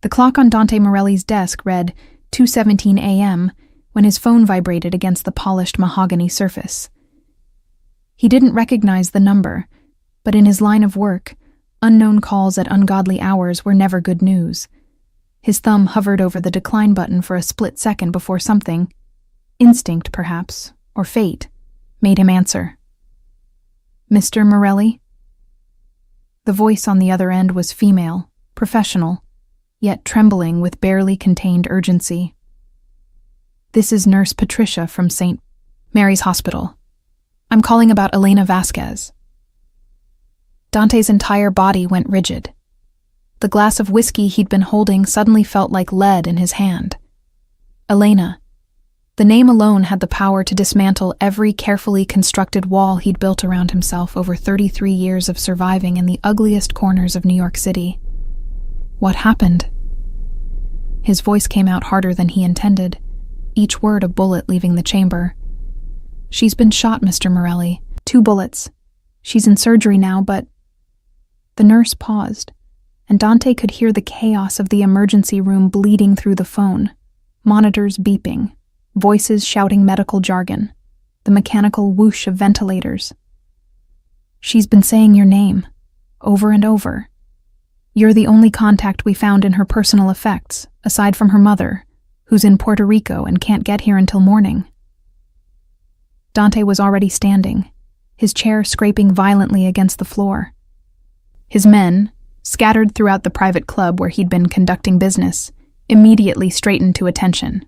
The clock on Dante Morelli's desk read 2:17 a.m. when his phone vibrated against the polished mahogany surface. He didn't recognize the number, but in his line of work, unknown calls at ungodly hours were never good news. His thumb hovered over the decline button for a split second before something, instinct perhaps, or fate, made him answer. "Mr. Morelli?" The voice on the other end was female, professional, yet trembling with barely contained urgency. "This is Nurse Patricia from St. Mary's Hospital. I'm calling about Elena Vasquez." Dante's entire body went rigid. The glass of whiskey he'd been holding suddenly felt like lead in his hand. Elena. The name alone had the power to dismantle every carefully constructed wall he'd built around himself over 33 years of surviving in the ugliest corners of New York City. What happened? His voice came out harder than he intended, each word a bullet leaving the chamber. "She's been shot, Mr. Morelli. 2 bullets. She's in surgery now, but—" The nurse paused, and Dante could hear the chaos of the emergency room bleeding through the phone, monitors beeping, voices shouting medical jargon, the mechanical whoosh of ventilators. "She's been saying your name, over and over. You're the only contact we found in her personal effects, aside from her mother, who's in Puerto Rico and can't get here until morning." Dante was already standing, his chair scraping violently against the floor. His men, scattered throughout the private club where he'd been conducting business, immediately straightened to attention.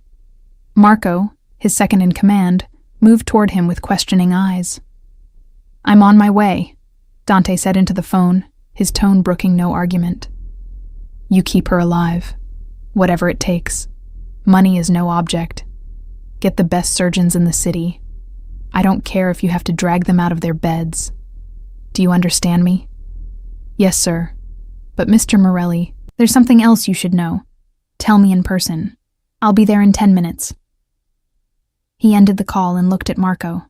Marco, his second in command, moved toward him with questioning eyes. "I'm on my way," Dante said into the phone, his tone brooking no argument. "You keep her alive, whatever it takes. Money is no object. Get the best surgeons in the city. I don't care if you have to drag them out of their beds. Do you understand me?" "Yes, sir. But Mr. Morelli, there's something else you should know. Tell me in person. I'll be there in 10 minutes. He ended the call and looked at Marco.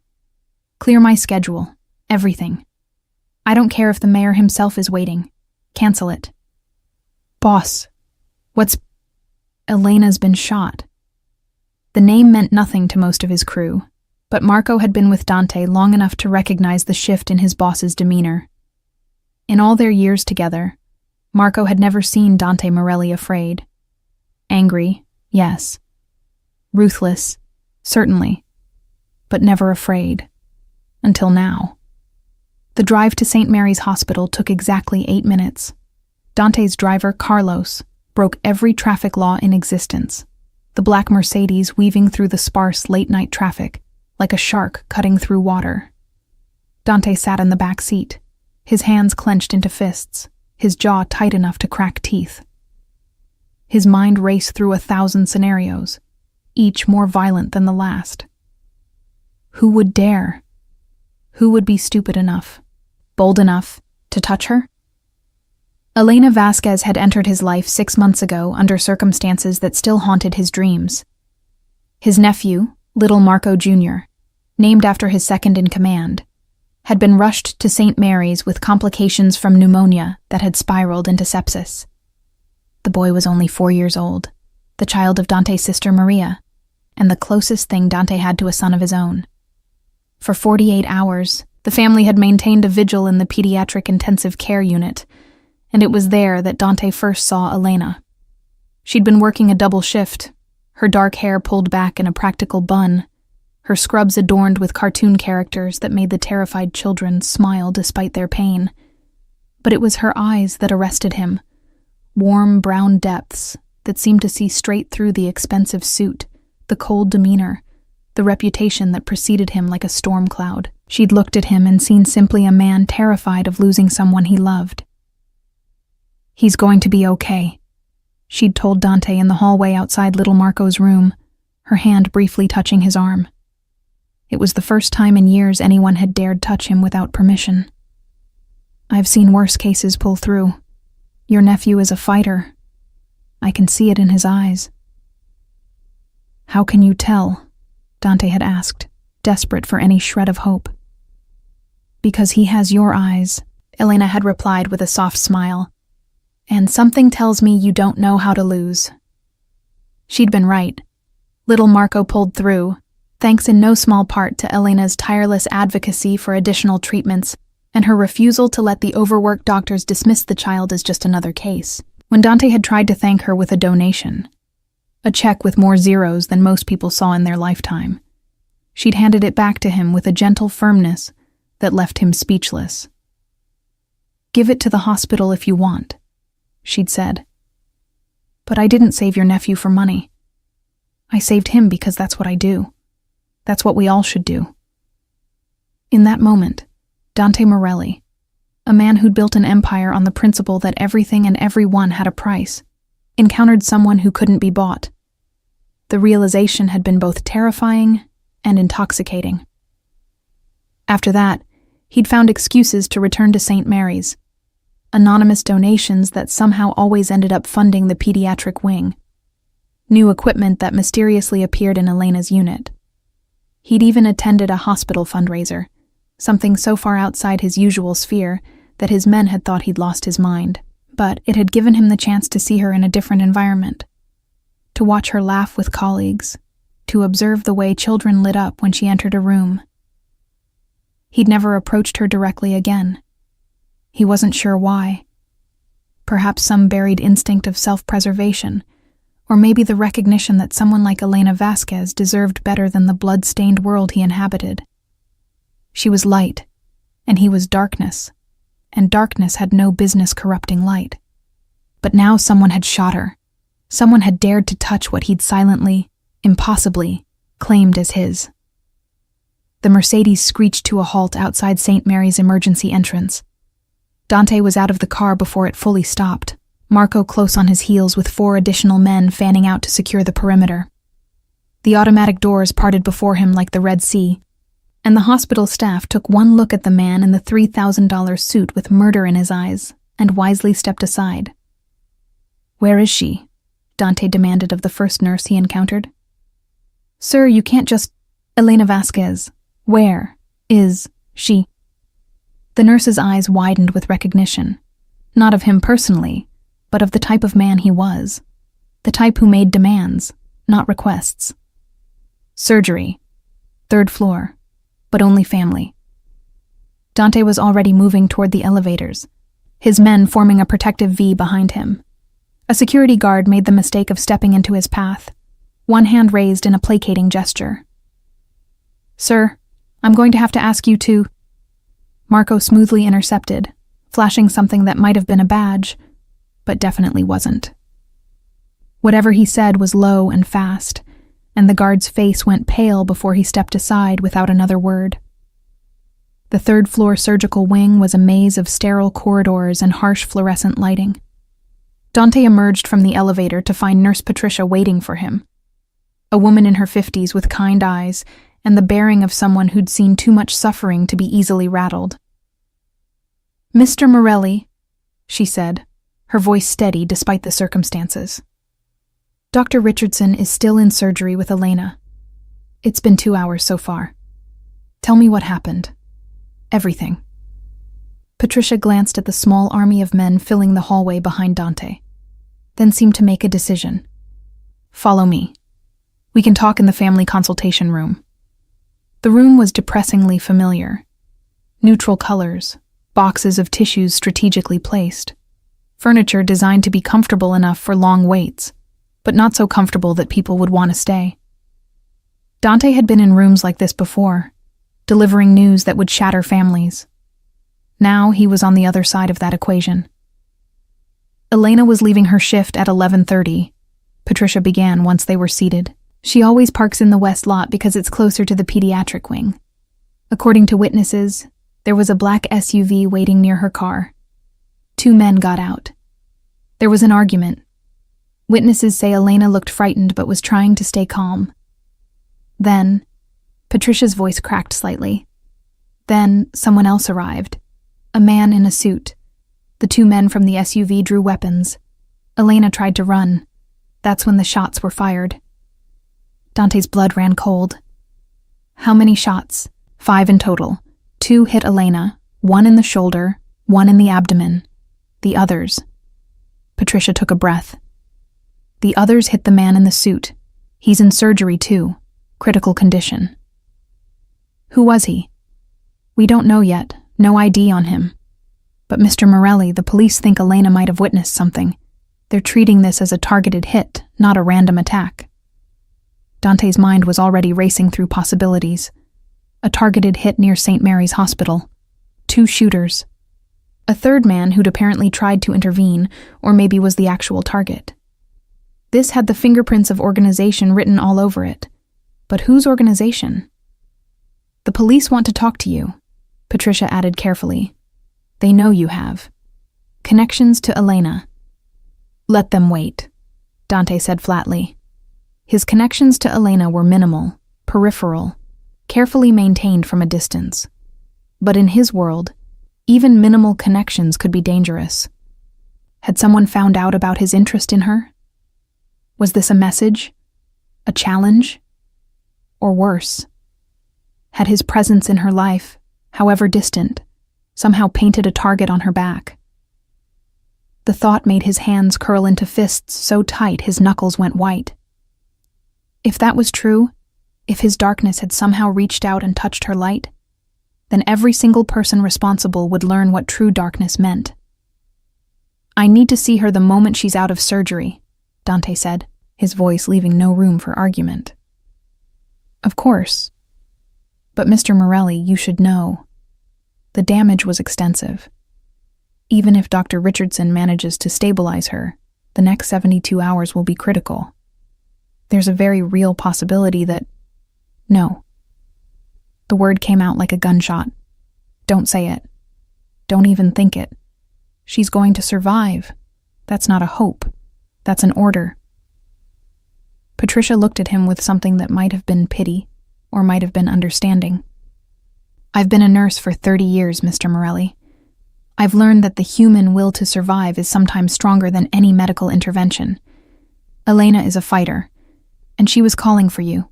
"Clear my schedule. Everything. I don't care if the mayor himself is waiting. Cancel it." "Boss, what's—" "Elena's been shot." The name meant nothing to most of his crew, but Marco had been with Dante long enough to recognize the shift in his boss's demeanor. In all their years together, Marco had never seen Dante Morelli afraid. Angry, yes. Ruthless, certainly, but never afraid. Until now. The drive to St. Mary's Hospital took exactly 8 minutes. Dante's driver, Carlos, broke every traffic law in existence, the black Mercedes weaving through the sparse late-night traffic like a shark cutting through water. Dante sat in the back seat, his hands clenched into fists, his jaw tight enough to crack teeth. His mind raced through 1,000 scenarios, each more violent than the last. Who would dare? Who would be stupid enough, bold enough, to touch her? Elena Vasquez had entered his life 6 months ago under circumstances that still haunted his dreams. His nephew, Little Marco Jr., named after his second-in-command, had been rushed to St. Mary's with complications from pneumonia that had spiraled into sepsis. The boy was only 4 years old, the child of Dante's sister Maria, and the closest thing Dante had to a son of his own. For 48 hours, the family had maintained a vigil in the pediatric intensive care unit, and it was there that Dante first saw Elena. She'd been working a double shift, her dark hair pulled back in a practical bun, her scrubs adorned with cartoon characters that made the terrified children smile despite their pain. But it was her eyes that arrested him, warm brown depths that seemed to see straight through the expensive suit, the cold demeanor, the reputation that preceded him like a storm cloud. She'd looked at him and seen simply a man terrified of losing someone he loved. "He's going to be okay," she'd told Dante in the hallway outside little Marco's room, her hand briefly touching his arm. It was the first time in years anyone had dared touch him without permission. "I've seen worse cases pull through. Your nephew is a fighter. I can see it in his eyes." "How can you tell?" Dante had asked, desperate for any shred of hope. "Because he has your eyes," Elena had replied with a soft smile. And something tells me you don't know how to lose. She'd been right. Little Marco pulled through, thanks in no small part to Elena's tireless advocacy for additional treatments and her refusal to let the overworked doctors dismiss the child as just another case. When Dante had tried to thank her with a donation, a check with more zeros than most people saw in their lifetime, she'd handed it back to him with a gentle firmness that left him speechless. "Give it to the hospital if you want," she'd said. "But I didn't save your nephew for money. I saved him because that's what I do. That's what we all should do." In that moment, Dante Morelli, a man who'd built an empire on the principle that everything and everyone had a price, encountered someone who couldn't be bought. The realization had been both terrifying and intoxicating. After that, he'd found excuses to return to St. Mary's, anonymous donations that somehow always ended up funding the pediatric wing, new equipment that mysteriously appeared in Elena's unit. He'd even attended a hospital fundraiser, something so far outside his usual sphere that his men had thought he'd lost his mind. But it had given him the chance to see her in a different environment, to watch her laugh with colleagues, to observe the way children lit up when she entered a room. He'd never approached her directly again. He wasn't sure why. Perhaps some buried instinct of self-preservation, or maybe the recognition that someone like Elena Vasquez deserved better than the blood-stained world he inhabited. She was light, and he was darkness, and darkness had no business corrupting light. But now someone had shot her. Someone had dared to touch what he'd silently, impossibly, claimed as his. The Mercedes screeched to a halt outside St. Mary's emergency entrance. Dante was out of the car before it fully stopped, Marco close on his heels with 4 additional men fanning out to secure the perimeter. The automatic doors parted before him like the Red Sea, and the hospital staff took one look at the man in the $3,000 suit with murder in his eyes and wisely stepped aside. "Where is she?" Dante demanded of the first nurse he encountered. "Sir, you can't just— Elena Vasquez. Where is she?" The nurse's eyes widened with recognition, not of him personally, but of the type of man he was, the type who made demands, not requests. "Surgery. 3rd floor. But only family." Dante was already moving toward the elevators, his men forming a protective V behind him. A security guard made the mistake of stepping into his path, one hand raised in a placating gesture. "Sir, I'm going to have to ask you to—" Marco smoothly intercepted, flashing something that might have been a badge, but definitely wasn't. Whatever he said was low and fast, and the guard's face went pale before he stepped aside without another word. The 3rd floor surgical wing was a maze of sterile corridors and harsh fluorescent lighting. Dante emerged from the elevator to find Nurse Patricia waiting for him, a woman in her 50s with kind eyes and the bearing of someone who'd seen too much suffering to be easily rattled. "Mr. Morelli," she said, her voice steady despite the circumstances. "Dr. Richardson is still in surgery with Elena. It's been 2 hours so far. Tell me what happened. Everything." Patricia glanced at the small army of men filling the hallway behind Dante, then seemed to make a decision. "Follow me. We can talk in the family consultation room." The room was depressingly familiar. Neutral colors, boxes of tissues strategically placed, furniture designed to be comfortable enough for long waits, but not so comfortable that people would want to stay. Dante had been in rooms like this before, delivering news that would shatter families. Now he was on the other side of that equation. Elena was leaving her shift at 11:30. Patricia began once they were seated. "She always parks in the west lot because it's closer to the pediatric wing. According to witnesses, there was a black SUV waiting near her car. 2 men got out. There was an argument. Witnesses say Elena looked frightened but was trying to stay calm. Then," Patricia's voice cracked slightly, "then someone else arrived. A man in a suit. The 2 men from the SUV drew weapons. Elena tried to run. That's when the shots were fired." Dante's blood ran cold. "How many shots?" "5 in total. 2 hit Elena, 1 in the shoulder, 1 in the abdomen. The others—" Patricia took a breath. The others hit the man in the suit. He's in surgery too. Critical condition. Who was he? We don't know yet. No ID on him. But Mr. Morelli, the police think Elena might have witnessed something. They're treating this as a targeted hit, not a random attack. Dante's mind was already racing through possibilities. A targeted hit near St. Mary's Hospital. 2 shooters. A third man who'd apparently tried to intervene, or maybe was the actual target. This had the fingerprints of organization written all over it. But whose organization? The police want to talk to you, Patricia added carefully. They know you have. Connections to Elena. Let them wait, Dante said flatly. His connections to Elena were minimal, peripheral, carefully maintained from a distance. But in his world, even minimal connections could be dangerous. Had someone found out about his interest in her? Was this a message? A challenge? Or worse? Had his presence in her life, however distant, somehow painted a target on her back? The thought made his hands curl into fists so tight his knuckles went white. If that was true, if his darkness had somehow reached out and touched her light, then every single person responsible would learn what true darkness meant. I need to see her the moment she's out of surgery, Dante said, his voice leaving no room for argument. Of course. But Mr. Morelli, you should know. The damage was extensive. Even if Dr. Richardson manages to stabilize her, the next 72 hours will be critical. There's a very real possibility that... No. The word came out like a gunshot. Don't say it. Don't even think it. She's going to survive. That's not a hope. That's an order. Patricia looked at him with something that might have been pity, or might have been understanding. I've been a nurse for 30 years, Mr. Morelli. I've learned that the human will to survive is sometimes stronger than any medical intervention. Elena is a fighter, and she was calling for you.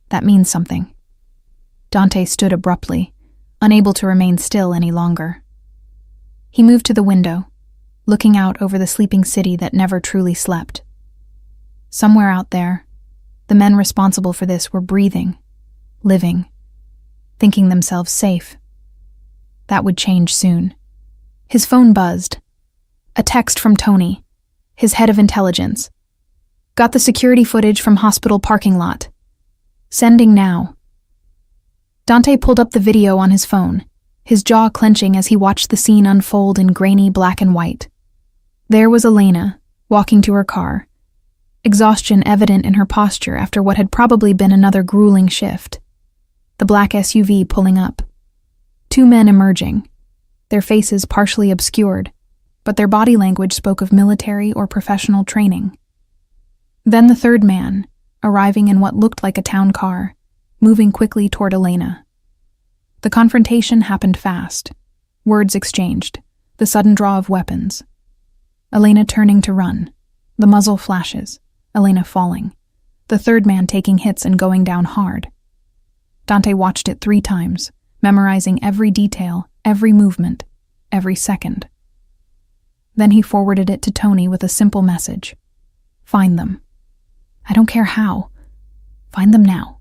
That means something. Dante stood abruptly, unable to remain still any longer. He moved to the window, looking out over the sleeping city that never truly slept. Somewhere out there, the men responsible for this were breathing, living, thinking themselves safe. That would change soon. His phone buzzed. A text from Tony, his head of intelligence. Got the security footage from hospital parking lot. Sending now. Dante pulled up the video on his phone, his jaw clenching as he watched the scene unfold in grainy black and white. There was Elena, walking to her car, exhaustion evident in her posture after what had probably been another grueling shift. The black SUV pulling up. 2 men emerging, their faces partially obscured, but their body language spoke of military or professional training. Then the third man, arriving in what looked like a town car, moving quickly toward Elena. The confrontation happened fast. Words exchanged, the sudden draw of weapons. Elena turning to run, the muzzle flashes, Elena falling, the third man taking hits and going down hard. Dante watched it 3 times, memorizing every detail, every movement, every second. Then he forwarded it to Tony with a simple message. Find them. I don't care how. Find them now.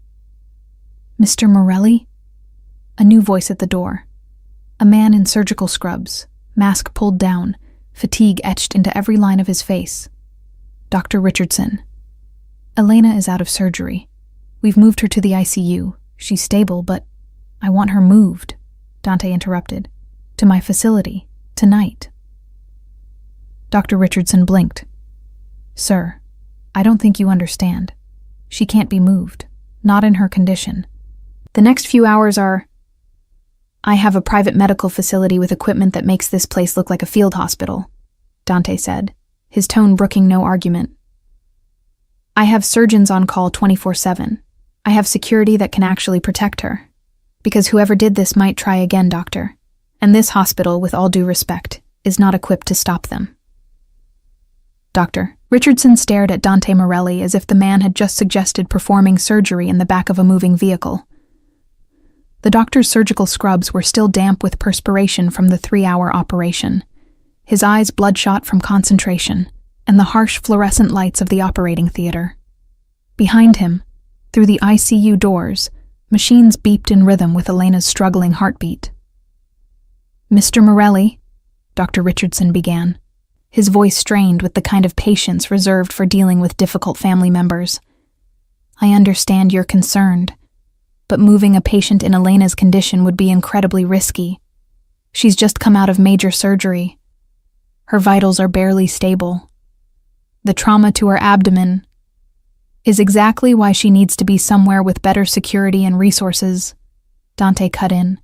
Mr. Morelli? A new voice at the door. A man in surgical scrubs, mask pulled down, fatigue etched into every line of his face. Dr. Richardson. Elena is out of surgery. We've moved her to the ICU. She's stable, but I want her moved, Dante interrupted. To my facility, tonight. Dr. Richardson blinked. Sir, I don't think you understand. She can't be moved, not in her condition. The next few hours are... I have a private medical facility with equipment that makes this place look like a field hospital, Dante said, his tone brooking no argument. I have surgeons on call 24/7. I have security that can actually protect her. Because whoever did this might try again, doctor. And this hospital, with all due respect, is not equipped to stop them. Doctor. Richardson stared at Dante Morelli as if the man had just suggested performing surgery in the back of a moving vehicle. The doctor's surgical scrubs were still damp with perspiration from the 3-hour operation. his eyes bloodshot from concentration and the harsh fluorescent lights of the operating theater. Behind him, through the ICU doors, machines beeped in rhythm with Elena's struggling heartbeat. "Mr. Morelli," Dr. Richardson began, his voice strained with the kind of patience reserved for dealing with difficult family members. "I understand you're concerned, but moving a patient in Elena's condition would be incredibly risky. She's just come out of major surgery. Her vitals are barely stable. The trauma to her abdomen is exactly why she needs to be somewhere with better security and resources," Dante cut in,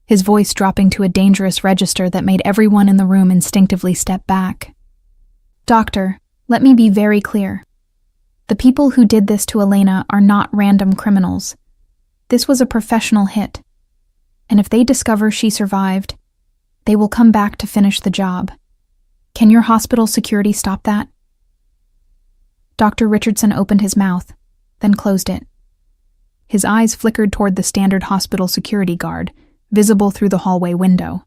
his voice dropping to a dangerous register that made everyone in the room instinctively step back. "Doctor, let me be very clear. The people who did this to Elena are not random criminals. This was a professional hit, and if they discover she survived, they will come back to finish the job. Can your hospital security stop that?" Dr. Richardson opened his mouth, then closed it. His eyes flickered toward the standard hospital security guard, visible through the hallway window,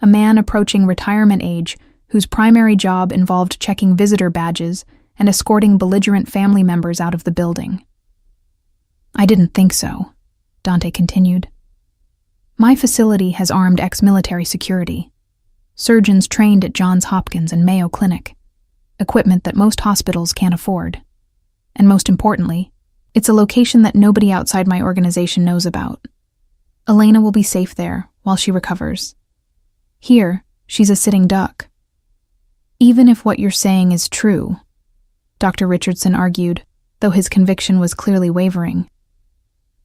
a man approaching retirement age whose primary job involved checking visitor badges and escorting belligerent family members out of the building. "I didn't think so," Dante continued. "My facility has armed ex-military security, surgeons trained at Johns Hopkins and Mayo Clinic, equipment that most hospitals can't afford. And most importantly, it's a location that nobody outside my organization knows about. Elena will be safe there while she recovers. Here, she's a sitting duck." "Even if what you're saying is true," Dr. Richardson argued, though his conviction was clearly wavering,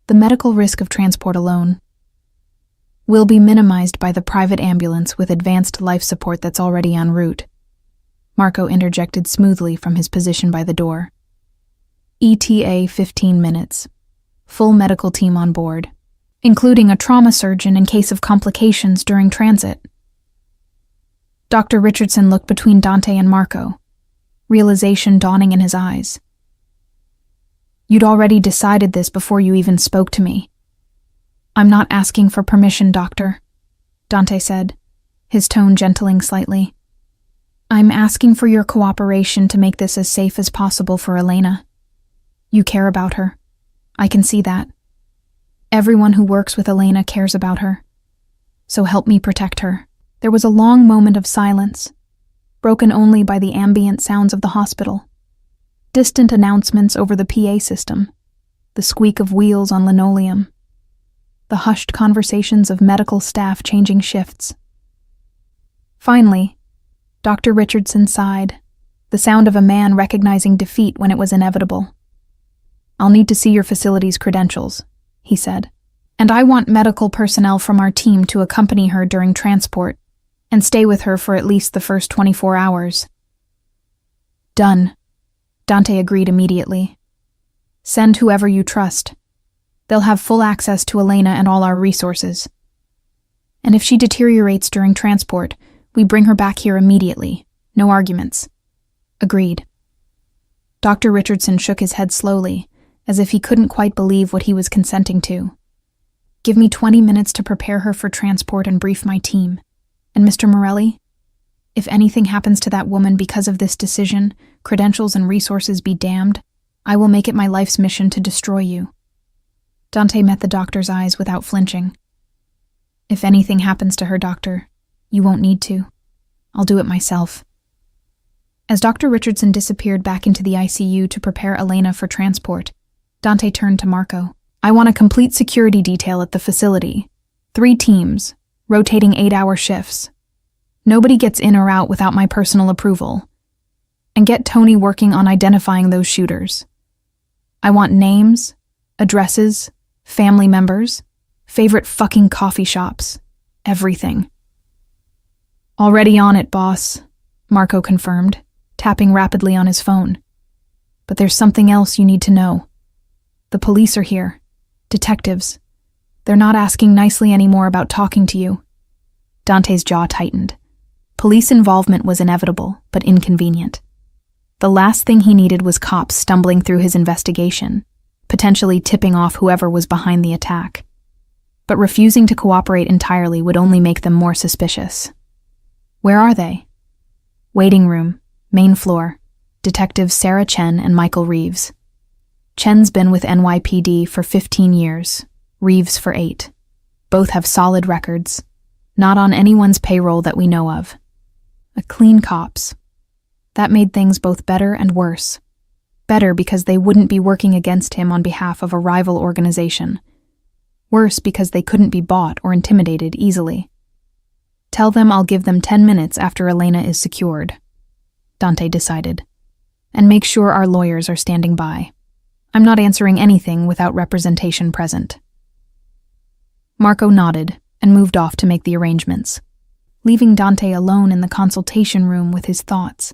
"the medical risk of transport alone will be minimized by the private ambulance with advanced life support that's already en route." Marco interjected smoothly from his position by the door. "ETA 15 minutes. Full medical team on board, including a trauma surgeon in case of complications during transit." Dr. Richardson looked between Dante and Marco, realization dawning in his eyes. "You'd already decided this before you even spoke to me." "I'm not asking for permission, doctor," Dante said, his tone gentling slightly. "I'm asking for your cooperation to make this as safe as possible for Elena. You care about her. I can see that. Everyone who works with Elena cares about her. So help me protect her." There was a long moment of silence, broken only by the ambient sounds of the hospital. Distant announcements over the PA system, the squeak of wheels on linoleum, the hushed conversations of medical staff changing shifts. Finally, Dr. Richardson sighed, the sound of a man recognizing defeat when it was inevitable. "I'll need to see your facility's credentials," he said, "and I want medical personnel from our team to accompany her during transport and stay with her for at least the first 24 hours. "Done," Dante agreed immediately. "Send whoever you trust. They'll have full access to Elena and all our resources. And if she deteriorates during transport, we bring her back here immediately. No arguments." "Agreed." Dr. Richardson shook his head slowly, as if he couldn't quite believe what he was consenting to. "Give me 20 minutes to prepare her for transport and brief my team. And Mr. Morelli, if anything happens to that woman because of this decision, credentials and resources be damned, I will make it my life's mission to destroy you." Dante met the doctor's eyes without flinching. "If anything happens to her, doctor, you won't need to. I'll do it myself." As Dr. Richardson disappeared back into the ICU to prepare Elena for transport, Dante turned to Marco. "I want a complete security detail at the facility. 3 teams, rotating 8-hour shifts. Nobody gets in or out without my personal approval. And get Tony working on identifying those shooters. I want names, addresses, family members, favorite fucking coffee shops, everything." "Already on it, boss," Marco confirmed, tapping rapidly on his phone. "But there's something else you need to know. The police are here. Detectives. They're not asking nicely anymore about talking to you." Dante's jaw tightened. Police involvement was inevitable, but inconvenient. The last thing he needed was cops stumbling through his investigation, potentially tipping off whoever was behind the attack. But refusing to cooperate entirely would only make them more suspicious. "Where are they?" Waiting room, main floor, Detectives Sarah Chen and Michael Reeves. Chen's been with NYPD for 15 years, Reeves for 8. Both have solid records, not on anyone's payroll that we know of. A clean cops. That made things both better and worse. Better because they wouldn't be working against him on behalf of a rival organization. Worse because they couldn't be bought or intimidated easily. Tell them I'll give them 10 minutes after Elena is secured, Dante decided. And make sure our lawyers are standing by. I'm not answering anything without representation present. Marco nodded and moved off to make the arrangements, leaving Dante alone in the consultation room with his thoughts.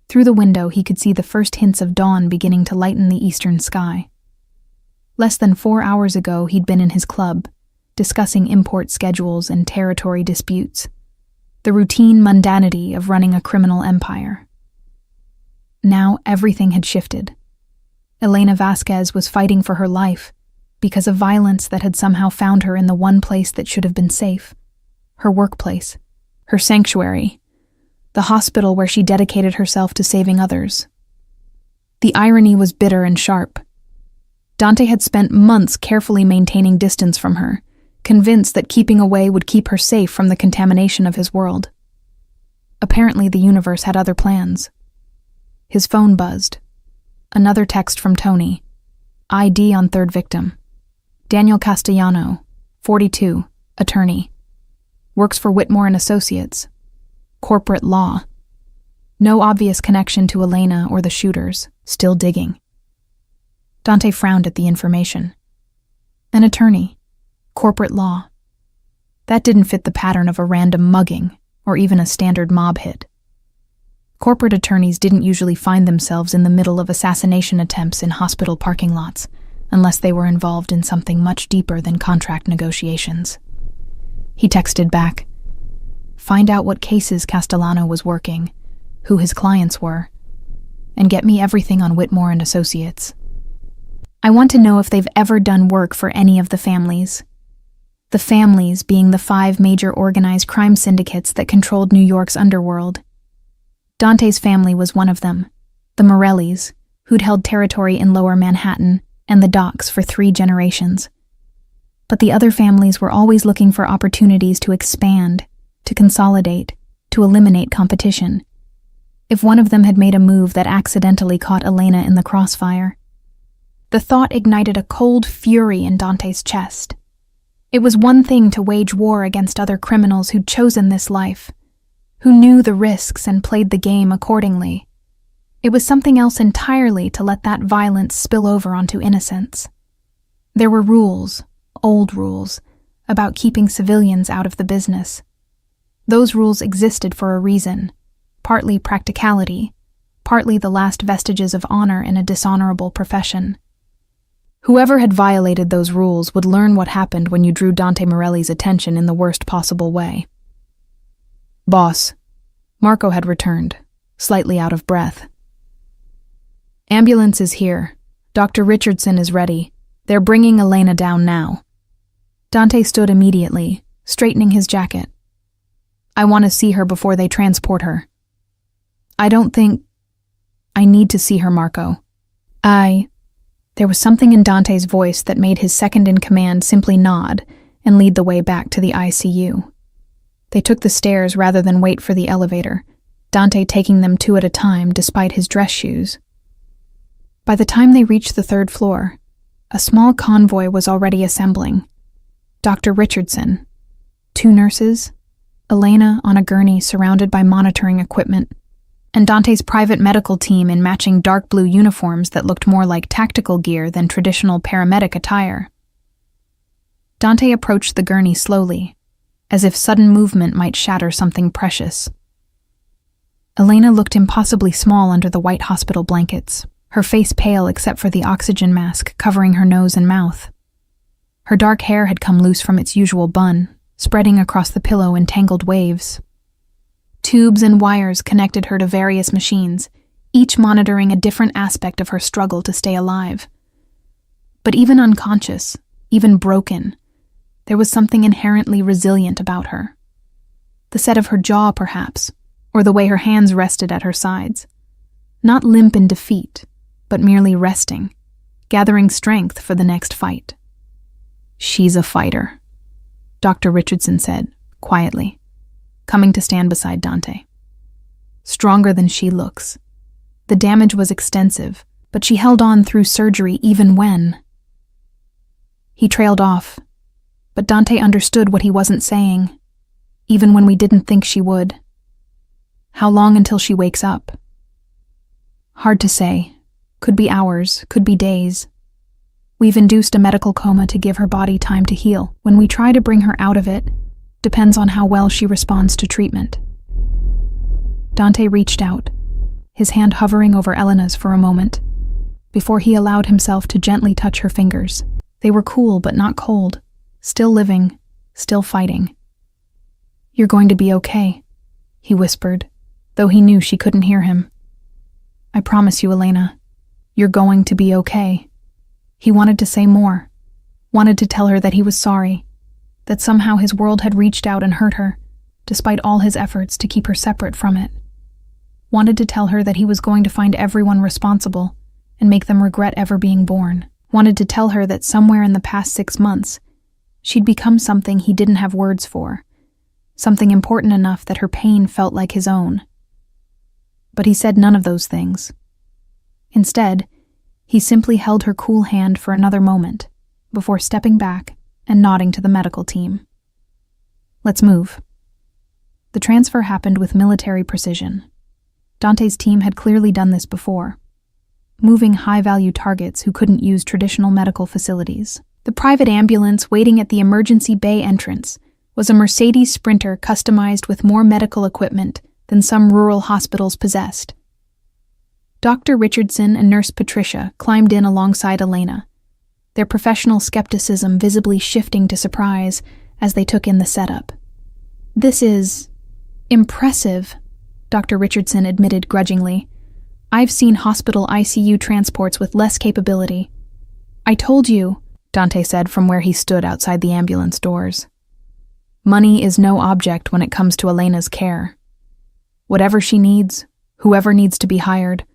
Through the window, he could see the first hints of dawn beginning to lighten the eastern sky. Less than 4 hours ago, he'd been in his club, discussing import schedules and territory disputes, the routine mundanity of running a criminal empire. Now everything had shifted. Elena Vasquez was fighting for her life because of violence that had somehow found her in the one place that should have been safe, her workplace, her sanctuary, the hospital where she dedicated herself to saving others. The irony was bitter and sharp. Dante had spent months carefully maintaining distance from her, convinced that keeping away would keep her safe from the contamination of his world. Apparently, the universe had other plans. His phone buzzed. Another text from Tony. ID on third victim. Daniel Castellano, 42, attorney. Works for Whitmore and Associates. Corporate law. No obvious connection to Elena or the shooters. Still digging. Dante frowned at the information. An attorney. Corporate law. That didn't fit the pattern of a random mugging or even a standard mob hit. Corporate attorneys didn't usually find themselves in the middle of assassination attempts in hospital parking lots, unless they were involved in something much deeper than contract negotiations. He texted back, "Find out what cases Castellano was working, who his clients were, and get me everything on Whitmore and Associates. I want to know if they've ever done work for any of the families." The families being the 5 major organized crime syndicates that controlled New York's underworld. Dante's family was one of them, the Morellis, who'd held territory in Lower Manhattan and the docks for 3 generations. But the other families were always looking for opportunities to expand, to consolidate, to eliminate competition. If one of them had made a move that accidentally caught Elena in the crossfire, the thought ignited a cold fury in Dante's chest. It was one thing to wage war against other criminals who'd chosen this life, who knew the risks and played the game accordingly. It was something else entirely to let that violence spill over onto innocents. There were rules, old rules, about keeping civilians out of the business. Those rules existed for a reason, partly practicality, partly the last vestiges of honor in a dishonorable profession. Whoever had violated those rules would learn what happened when you drew Dante Morelli's attention in the worst possible way. "Boss." Marco had returned, slightly out of breath. "Ambulance is here. Dr. Richardson is ready. They're bringing Elena down now." Dante stood immediately, straightening his jacket. "I want to see her before they transport her." "I don't think... I need to see her, Marco." There was something in Dante's voice that made his second-in-command simply nod and lead the way back to the ICU. They took the stairs rather than wait for the elevator, Dante taking them 2 at a time despite his dress shoes. By the time they reached the 3rd floor, a small convoy was already assembling. Dr. Richardson, 2 nurses, Elena on a gurney surrounded by monitoring equipment, and Dante's private medical team in matching dark blue uniforms that looked more like tactical gear than traditional paramedic attire. Dante approached the gurney slowly, as if sudden movement might shatter something precious. Elena looked impossibly small under the white hospital blankets, her face pale except for the oxygen mask covering her nose and mouth. Her dark hair had come loose from its usual bun, spreading across the pillow in tangled waves. Tubes and wires connected her to various machines, each monitoring a different aspect of her struggle to stay alive. But even unconscious, even broken, there was something inherently resilient about her. The set of her jaw, perhaps, or the way her hands rested at her sides. Not limp in defeat, but merely resting, gathering strength for the next fight. "She's a fighter," Dr. Richardson said, quietly, coming to stand beside Dante. "Stronger than she looks. The damage was extensive, but she held on through surgery even when—" He trailed off, but Dante understood what he wasn't saying, even when we didn't think she would. "How long until she wakes up?" "Hard to say. Could be hours, could be days. We've induced a medical coma to give her body time to heal. When we try to bring her out of it, depends on how well she responds to treatment." Dante reached out, his hand hovering over Elena's for a moment, before he allowed himself to gently touch her fingers. They were cool but not cold, still living, still fighting. "You're going to be okay," he whispered, though he knew she couldn't hear him. "I promise you, Elena, you're going to be okay." He wanted to say more, wanted to tell her that he was sorry, that somehow his world had reached out and hurt her, despite all his efforts to keep her separate from it. Wanted to tell her that he was going to find everyone responsible and make them regret ever being born. Wanted to tell her that somewhere in the past 6 months, she'd become something he didn't have words for, something important enough that her pain felt like his own. But he said none of those things. Instead, he simply held her cool hand for another moment, before stepping back and nodding to the medical team. "Let's move." The transfer happened with military precision. Dante's team had clearly done this before, moving high-value targets who couldn't use traditional medical facilities. The private ambulance waiting at the emergency bay entrance was a Mercedes Sprinter customized with more medical equipment than some rural hospitals possessed. Dr. Richardson and Nurse Patricia climbed in alongside Elena, their professional skepticism visibly shifting to surprise as they took in the setup. "This is impressive," Dr. Richardson admitted grudgingly. "I've seen hospital ICU transports with less capability." "I told you," Dante said from where he stood outside the ambulance doors. "Money is no object when it comes to Elena's care. Whatever she needs, whoever needs to be hired,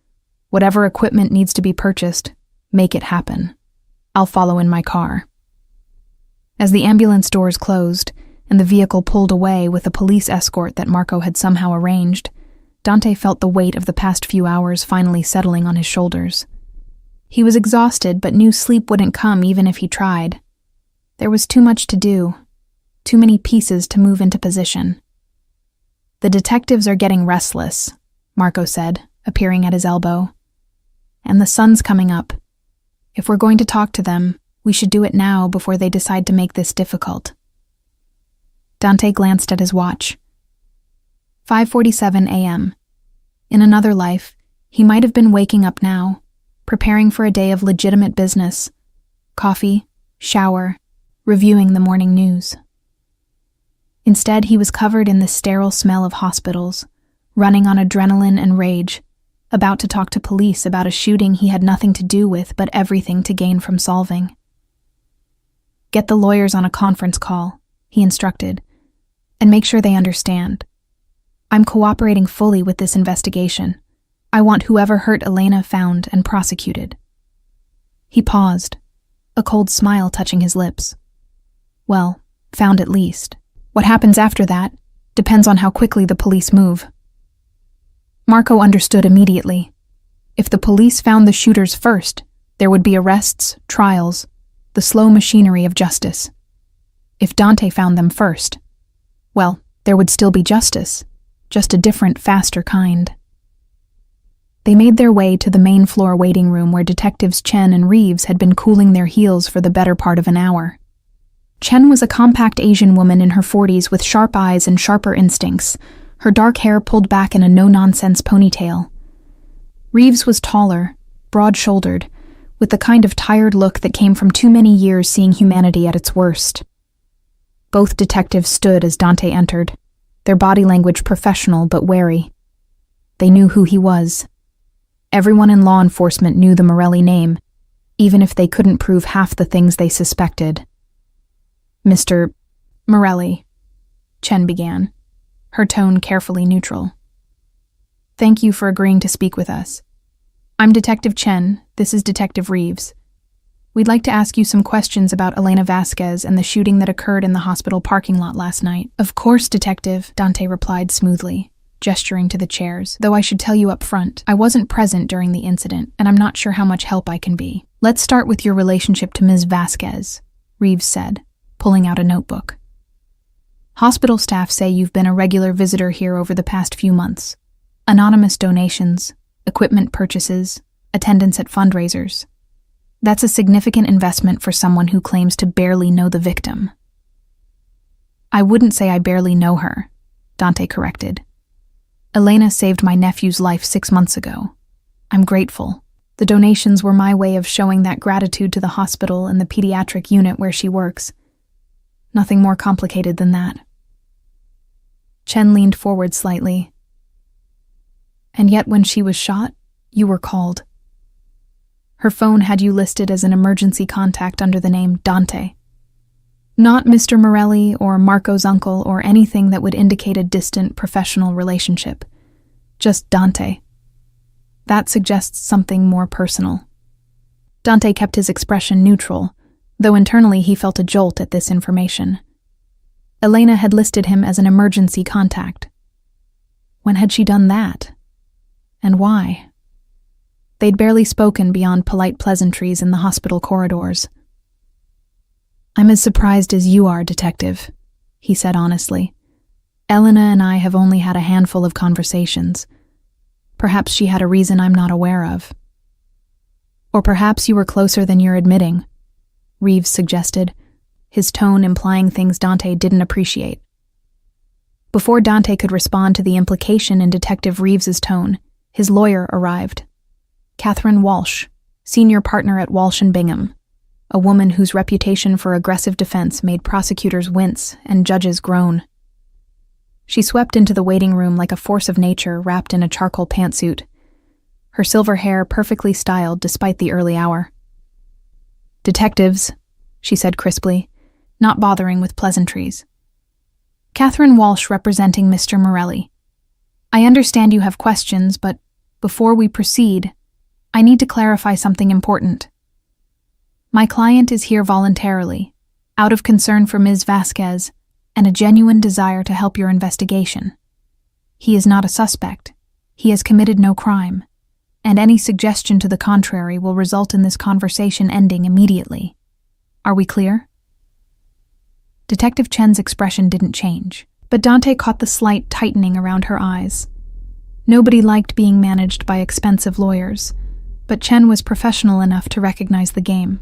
whatever equipment needs to be purchased, make it happen. I'll follow in my car." As the ambulance doors closed and the vehicle pulled away with a police escort that Marco had somehow arranged, Dante felt the weight of the past few hours finally settling on his shoulders. He was exhausted but knew sleep wouldn't come even if he tried. There was too much to do, too many pieces to move into position. "The detectives are getting restless," Marco said, appearing at his elbow. "And the sun's coming up. If we're going to talk to them, we should do it now before they decide to make this difficult." Dante glanced at his watch. 5:47 a.m. In another life, he might have been waking up now, preparing for a day of legitimate business. Coffee, shower, reviewing the morning news. Instead, he was covered in the sterile smell of hospitals, running on adrenaline and rage, about to talk to police about a shooting he had nothing to do with but everything to gain from solving. "Get the lawyers on a conference call," he instructed, "and make sure they understand. I'm cooperating fully with this investigation. I want whoever hurt Elena found and prosecuted." He paused, a cold smile touching his lips. "Well, found at least. What happens after that depends on how quickly the police move." Marco understood immediately. If the police found the shooters first, there would be arrests, trials, the slow machinery of justice. If Dante found them first, well, there would still be justice, just a different, faster kind. They made their way to the main floor waiting room where Detectives Chen and Reeves had been cooling their heels for the better part of an hour. Chen was a compact Asian woman in her 40s with sharp eyes and sharper instincts, her dark hair pulled back in a no-nonsense ponytail. Reeves was taller, broad-shouldered, with the kind of tired look that came from too many years seeing humanity at its worst. Both detectives stood as Dante entered, their body language professional but wary. They knew who he was. Everyone in law enforcement knew the Morelli name, even if they couldn't prove half the things they suspected. "Mr. Morelli," Chen began, her tone carefully neutral. Thank you for agreeing to speak with us. I'm Detective Chen. This is Detective Reeves. We'd like to ask you some questions about Elena Vasquez and the shooting that occurred in the hospital parking lot last night. Of course, Detective, Dante replied smoothly, gesturing to the chairs, though I should tell you up front, I wasn't present during the incident, and I'm not sure how much help I can be. Let's start with your relationship to Ms. Vasquez, Reeves said, pulling out a notebook. Hospital staff say you've been a regular visitor here over the past few months. Anonymous donations, equipment purchases, attendance at fundraisers. That's a significant investment for someone who claims to barely know the victim. I wouldn't say I barely know her, Dante corrected. Elena saved my nephew's life 6 months ago. I'm grateful. The donations were my way of showing that gratitude to the hospital and the pediatric unit where she works. Nothing more complicated than that. Chen leaned forward slightly. And yet when she was shot, you were called. Her phone had you listed as an emergency contact under the name Dante. Not Mr. Morelli or Marco's uncle or anything that would indicate a distant professional relationship. Just Dante. That suggests something more personal. Dante kept his expression neutral, though internally he felt a jolt at this information. Elena had listed him as an emergency contact. When had she done that? And why? They'd barely spoken beyond polite pleasantries in the hospital corridors. I'm as surprised as you are, Detective, he said honestly. Elena and I have only had a handful of conversations. Perhaps she had a reason I'm not aware of. Or perhaps you were closer than you're admitting, Reeves suggested, his tone implying things Dante didn't appreciate. Before Dante could respond to the implication in Detective Reeves's tone, his lawyer arrived. Catherine Walsh, senior partner at Walsh & Bingham, a woman whose reputation for aggressive defense made prosecutors wince and judges groan. She swept into the waiting room like a force of nature wrapped in a charcoal pantsuit, her silver hair perfectly styled despite the early hour. Detectives, she said crisply, not bothering with pleasantries. Catherine Walsh representing Mr. Morelli. I understand you have questions, but before we proceed, I need to clarify something important. My client is here voluntarily, out of concern for Ms. Vasquez and a genuine desire to help your investigation. He is not a suspect. He has committed no crime, and any suggestion to the contrary will result in this conversation ending immediately. Are we clear? Detective Chen's expression didn't change, but Dante caught the slight tightening around her eyes. Nobody liked being managed by expensive lawyers, but Chen was professional enough to recognize the game.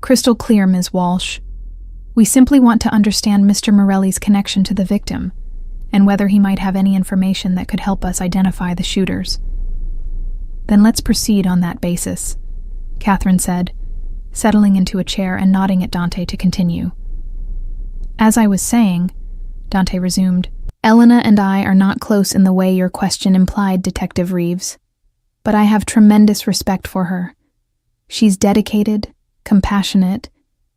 Crystal clear, Ms. Walsh. We simply want to understand Mr. Morelli's connection to the victim, and whether he might have any information that could help us identify the shooters. Then let's proceed on that basis, Catherine said, settling into a chair and nodding at Dante to continue. As I was saying, Dante resumed, Elena and I are not close in the way your question implied, Detective Reeves, but I have tremendous respect for her. She's dedicated, compassionate,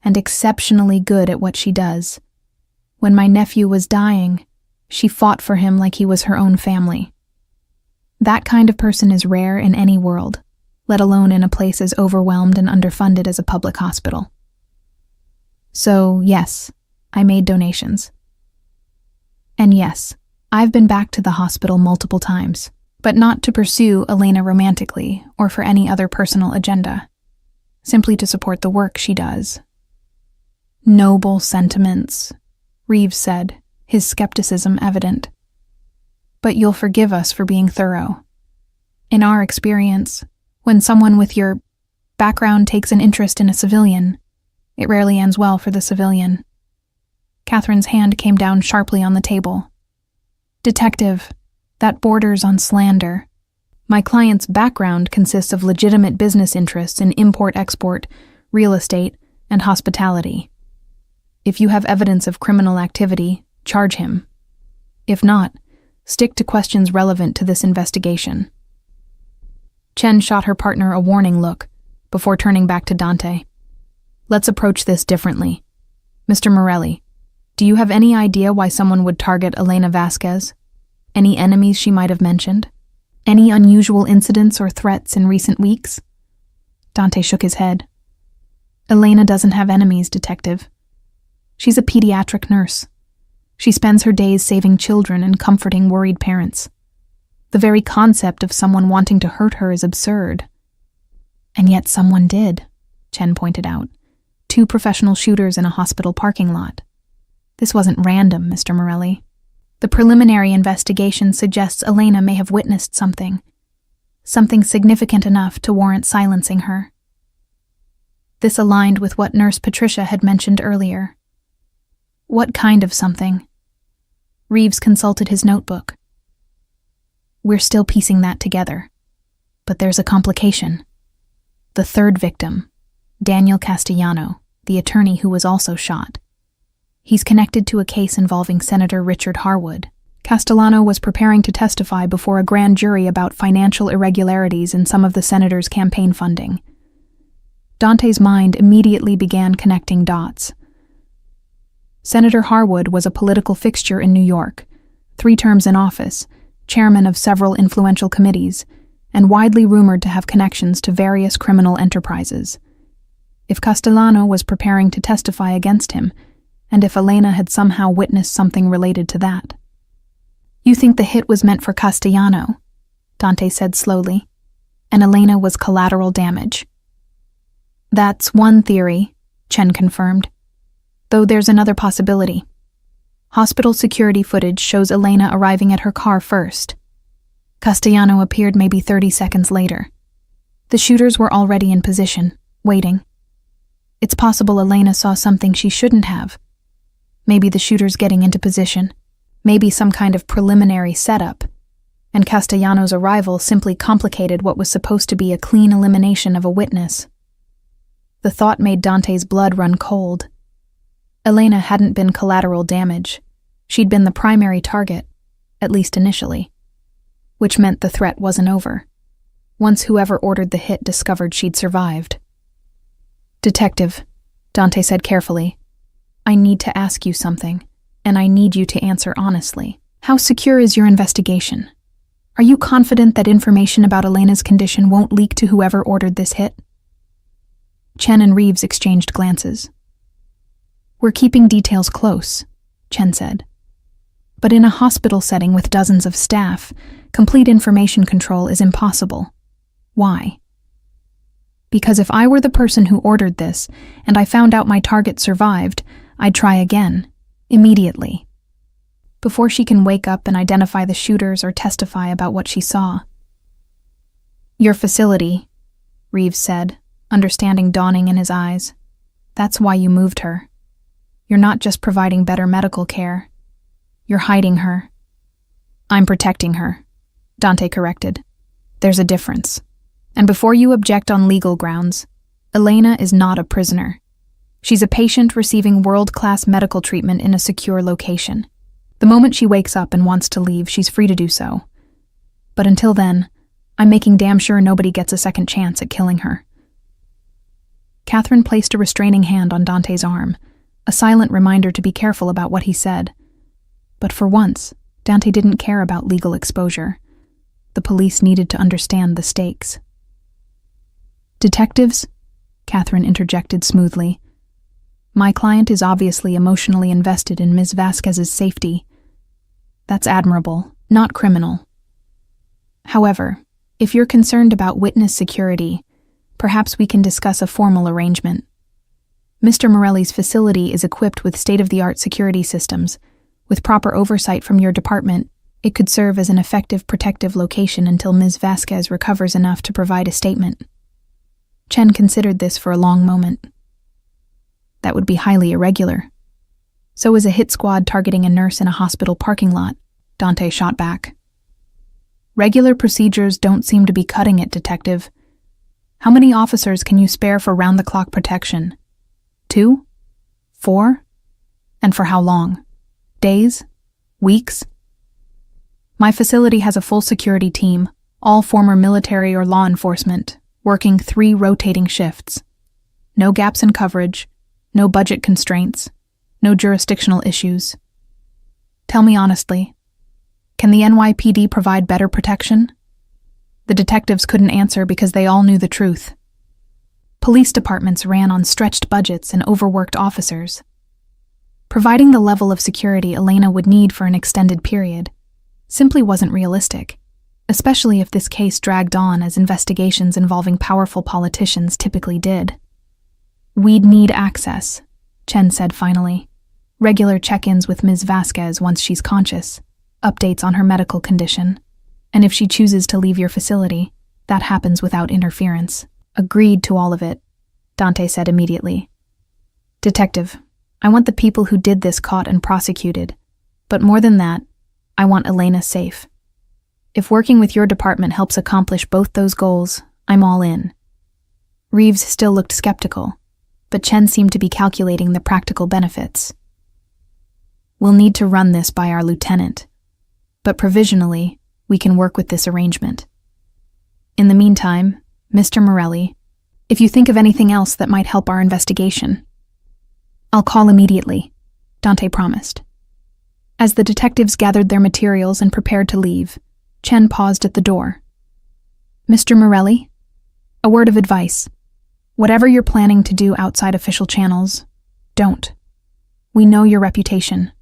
and exceptionally good at what she does. When my nephew was dying, she fought for him like he was her own family. That kind of person is rare in any world, let alone in a place as overwhelmed and underfunded as a public hospital. So, yes, I made donations. And yes, I've been back to the hospital multiple times, but not to pursue Elena romantically or for any other personal agenda, simply to support the work she does. Noble sentiments, Reeves said, his skepticism evident. But you'll forgive us for being thorough. In our experience, when someone with your background takes an interest in a civilian, it rarely ends well for the civilian. Catherine's hand came down sharply on the table. Detective, that borders on slander. My client's background consists of legitimate business interests in import-export, real estate, and hospitality. If you have evidence of criminal activity, charge him. If not, stick to questions relevant to this investigation. Chen shot her partner a warning look before turning back to Dante. Let's approach this differently. Mr. Morelli, do you have any idea why someone would target Elena Vasquez? Any enemies she might have mentioned? Any unusual incidents or threats in recent weeks? Dante shook his head. Elena doesn't have enemies, Detective. She's a pediatric nurse. She spends her days saving children and comforting worried parents. The very concept of someone wanting to hurt her is absurd. And yet someone did, Chen pointed out. 2 professional shooters in a hospital parking lot. This wasn't random, Mr. Morelli. The preliminary investigation suggests Elena may have witnessed something significant enough to warrant silencing her. This aligned with what Nurse Patricia had mentioned earlier. What kind of something? Reeves consulted his notebook. We're still piecing that together. But there's a complication. The 3rd victim, Daniel Castellano, the attorney who was also shot. He's connected to a case involving Senator Richard Harwood. Castellano was preparing to testify before a grand jury about financial irregularities in some of the senator's campaign funding. Dante's mind immediately began connecting dots. Senator Harwood was a political fixture in New York, 3 terms in office, chairman of several influential committees, and widely rumored to have connections to various criminal enterprises. If Castellano was preparing to testify against him, and if Elena had somehow witnessed something related to that. You think the hit was meant for Castellano, Dante said slowly, and Elena was collateral damage. That's one theory, Chen confirmed, though there's another possibility. Hospital security footage shows Elena arriving at her car first. Castellano appeared maybe 30 seconds later. The shooters were already in position, waiting. It's possible Elena saw something she shouldn't have. Maybe the shooters getting into position, maybe some kind of preliminary setup, and Castellano's arrival simply complicated what was supposed to be a clean elimination of a witness. The thought made Dante's blood run cold. Elena hadn't been collateral damage. She'd been the primary target, at least initially, which meant the threat wasn't over, once whoever ordered the hit discovered she'd survived. Detective, Dante said carefully, I need to ask you something, and I need you to answer honestly. How secure is your investigation? Are you confident that information about Elena's condition won't leak to whoever ordered this hit? Chen and Reeves exchanged glances. We're keeping details close, Chen said. But in a hospital setting with dozens of staff, complete information control is impossible. Why? Because if I were the person who ordered this, and I found out my target survived, I'd try again, immediately, before she can wake up and identify the shooters or testify about what she saw. Your facility, Reeves said, understanding dawning in his eyes. That's why you moved her. You're not just providing better medical care. You're hiding her. I'm protecting her, Dante corrected. There's a difference. And before you object on legal grounds, Elena is not a prisoner. She's a patient receiving world-class medical treatment in a secure location. The moment she wakes up and wants to leave, she's free to do so. But until then, I'm making damn sure nobody gets a second chance at killing her. Catherine placed a restraining hand on Dante's arm, a silent reminder to be careful about what he said. But for once, Dante didn't care about legal exposure. The police needed to understand the stakes. Detectives, Catherine interjected smoothly. My client is obviously emotionally invested in Ms. Vasquez's safety. That's admirable, not criminal. However, if you're concerned about witness security, perhaps we can discuss a formal arrangement. Mr. Morelli's facility is equipped with state-of-the-art security systems. With proper oversight from your department, it could serve as an effective protective location until Ms. Vasquez recovers enough to provide a statement. Chen considered this for a long moment. That would be highly irregular. So is a hit squad targeting a nurse in a hospital parking lot, Dante shot back. Regular procedures don't seem to be cutting it, Detective. How many officers can you spare for round-the-clock protection? 2? 4? And for how long? Days? Weeks? My facility has a full security team, all former military or law enforcement, working 3 rotating shifts. No gaps in coverage, no budget constraints, no jurisdictional issues. Tell me honestly, Can the NYPD provide better protection? The detectives couldn't answer because they all knew the truth. Police departments ran on stretched budgets and overworked officers. Providing the level of security Elena would need for an extended period simply wasn't realistic, especially if this case dragged on as investigations involving powerful politicians typically did. "We'd need access," Chen said finally. "Regular check-ins with Ms. Vasquez once she's conscious, updates on her medical condition, and if she chooses to leave your facility, that happens without interference." "Agreed to all of it," Dante said immediately. "Detective, I want the people who did this caught and prosecuted, but more than that, I want Elena safe. If working with your department helps accomplish both those goals, I'm all in." Reeves still looked skeptical, but Chen seemed to be calculating the practical benefits. "We'll need to run this by our lieutenant, but provisionally, we can work with this arrangement. In the meantime, Mr. Morelli, if you think of anything else that might help our investigation." "I'll call immediately," Dante promised. As the detectives gathered their materials and prepared to leave, Chen paused at the door. "Mr. Morelli, a word of advice. Whatever you're planning to do outside official channels, don't. We know your reputation.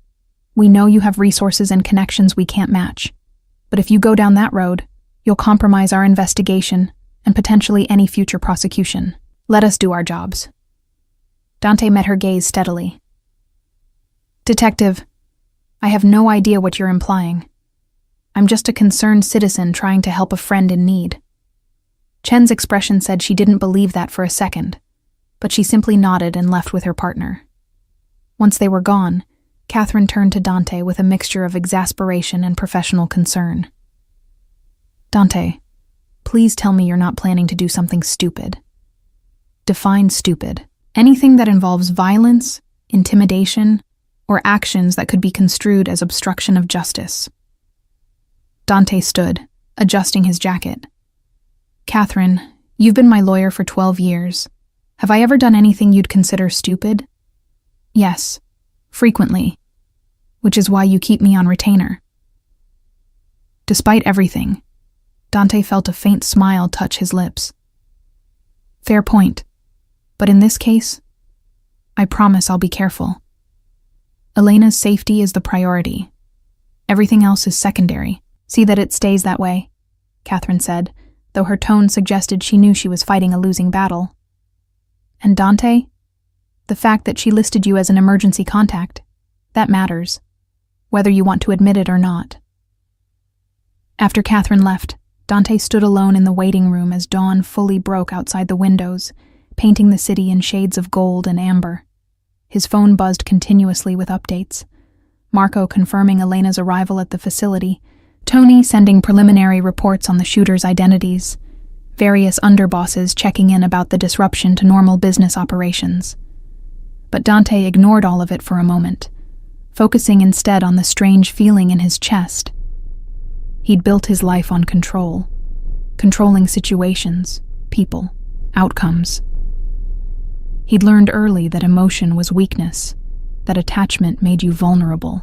We know you have resources and connections we can't match. But if you go down that road, you'll compromise our investigation and potentially any future prosecution. Let us do our jobs." Dante met her gaze steadily. "Detective, I have no idea what you're implying. I'm just a concerned citizen trying to help a friend in need." Chen's expression said she didn't believe that for a second, but she simply nodded and left with her partner. Once they were gone, Catherine turned to Dante with a mixture of exasperation and professional concern. "Dante, please tell me you're not planning to do something stupid." "Define stupid." "Anything that involves violence, intimidation, or actions that could be construed as obstruction of justice." Dante stood, adjusting his jacket. "Catherine, you've been my lawyer for 12 years. Have I ever done anything you'd consider stupid?" "Yes, frequently, which is why you keep me on retainer." Despite everything, Dante felt a faint smile touch his lips. "Fair point, but in this case, I promise I'll be careful. Elena's safety is the priority. Everything else is secondary. See that it stays that way," Catherine said, though her tone suggested she knew she was fighting a losing battle. "And Dante, the fact that she listed you as an emergency contact, that matters, whether you want to admit it or not." After Catherine left, Dante stood alone in the waiting room as dawn fully broke outside the windows, painting the city in shades of gold and amber. His phone buzzed continuously with updates. Marco confirming Elena's arrival at the facility, Tony sending preliminary reports on the shooters' identities, various underbosses checking in about the disruption to normal business operations. But Dante ignored all of it for a moment, focusing instead on the strange feeling in his chest. He'd built his life on control, controlling situations, people, outcomes. He'd learned early that emotion was weakness, that attachment made you vulnerable,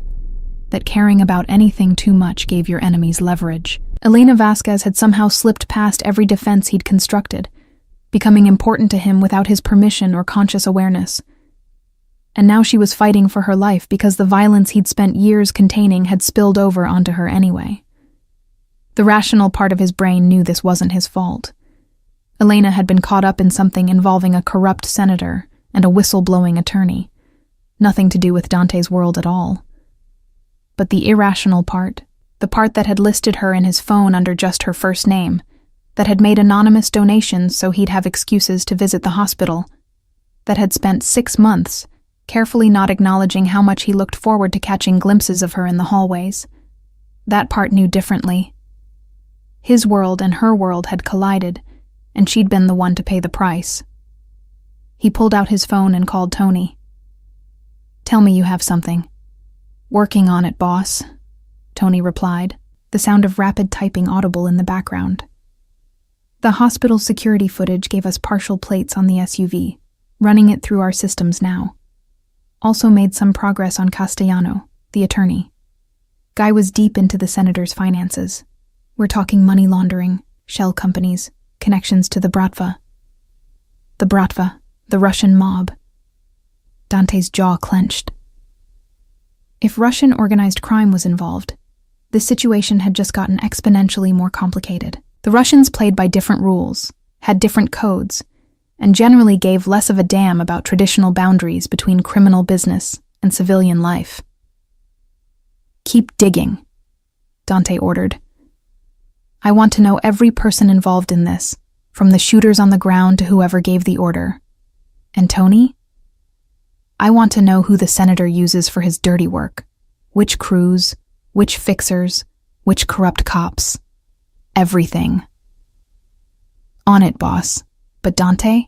that caring about anything too much gave your enemies leverage. Elena Vasquez had somehow slipped past every defense he'd constructed, becoming important to him without his permission or conscious awareness. And now she was fighting for her life because the violence he'd spent years containing had spilled over onto her anyway. The rational part of his brain knew this wasn't his fault. Elena had been caught up in something involving a corrupt senator and a whistle-blowing attorney. Nothing to do with Dante's world at all. But the irrational part, the part that had listed her in his phone under just her first name, that had made anonymous donations so he'd have excuses to visit the hospital, that had spent 6 months carefully not acknowledging how much he looked forward to catching glimpses of her in the hallways. That part knew differently. His world and her world had collided, and she'd been the one to pay the price. He pulled out his phone and called Tony. "Tell me you have something." "Working on it, boss," Tony replied, the sound of rapid typing audible in the background. The hospital security footage gave us partial plates on the SUV, running it through our systems now. Also made some progress on Castellano, the attorney. Guy was deep into the senator's finances. We're talking money laundering, shell companies, connections to the Bratva. The Bratva, the Russian mob. Dante's jaw clenched. If Russian organized crime was involved, this situation had just gotten exponentially more complicated. The Russians played by different rules, had different codes, and generally gave less of a damn about traditional boundaries between criminal business and civilian life. "Keep digging," Dante ordered. "I want to know every person involved in this, from the shooters on the ground to whoever gave the order. And Tony? I want to know who the senator uses for his dirty work. Which crews, which fixers, which corrupt cops. Everything." "On it, boss. But Dante?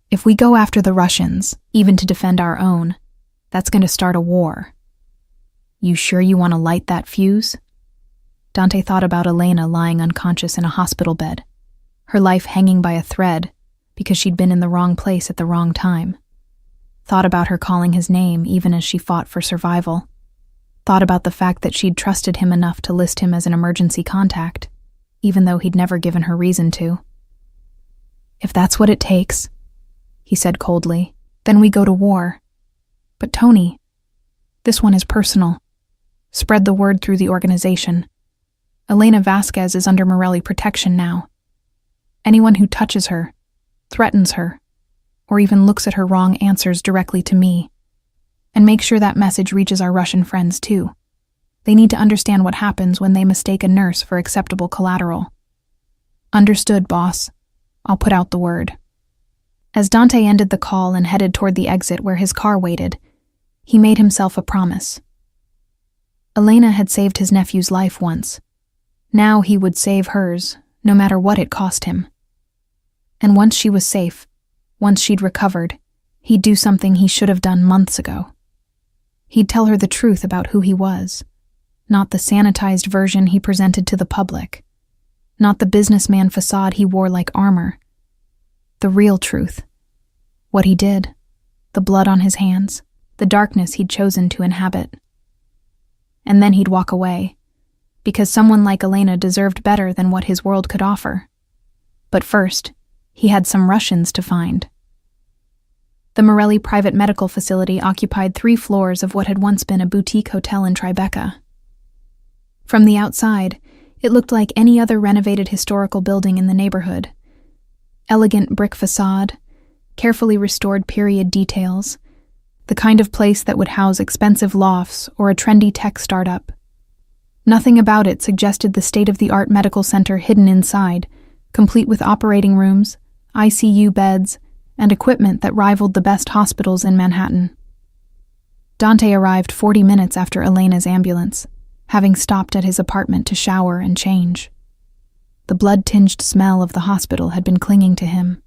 If we go after the Russians, even to defend our own, that's going to start a war. You sure you want to light that fuse?" Dante thought about Elena lying unconscious in a hospital bed, her life hanging by a thread because she'd been in the wrong place at the wrong time. Thought about her calling his name even as she fought for survival. Thought about the fact that she'd trusted him enough to list him as an emergency contact, even though he'd never given her reason to. "If that's what it takes," he said coldly, "then we go to war. But Tony, this one is personal. Spread the word through the organization. Elena Vasquez is under Morelli protection now. Anyone who touches her, threatens her, or even looks at her wrong answers directly to me. And make sure that message reaches our Russian friends too. They need to understand what happens when they mistake a nurse for acceptable collateral." "Understood, boss. I'll put out the word." As Dante ended the call and headed toward the exit where his car waited, he made himself a promise. Elena had saved his nephew's life once. Now he would save hers, no matter what it cost him. And once she was safe, once she'd recovered, he'd do something he should have done months ago. He'd tell her the truth about who he was, not the sanitized version he presented to the public, not the businessman facade he wore like armor. The real truth. What he did, the blood on his hands, the darkness he'd chosen to inhabit. And then he'd walk away, because someone like Elena deserved better than what his world could offer. But first, he had some Russians to find. The Morelli private medical facility occupied 3 floors of what had once been a boutique hotel in Tribeca. From the outside, it looked like any other renovated historical building in the neighborhood. Elegant brick facade, carefully restored period details, the kind of place that would house expensive lofts or a trendy tech startup. Nothing about it suggested the state-of-the-art medical center hidden inside, complete with operating rooms, ICU beds, and equipment that rivaled the best hospitals in Manhattan. Dante arrived 40 minutes after Elena's ambulance, having stopped at his apartment to shower and change. The blood-tinged smell of the hospital had been clinging to him,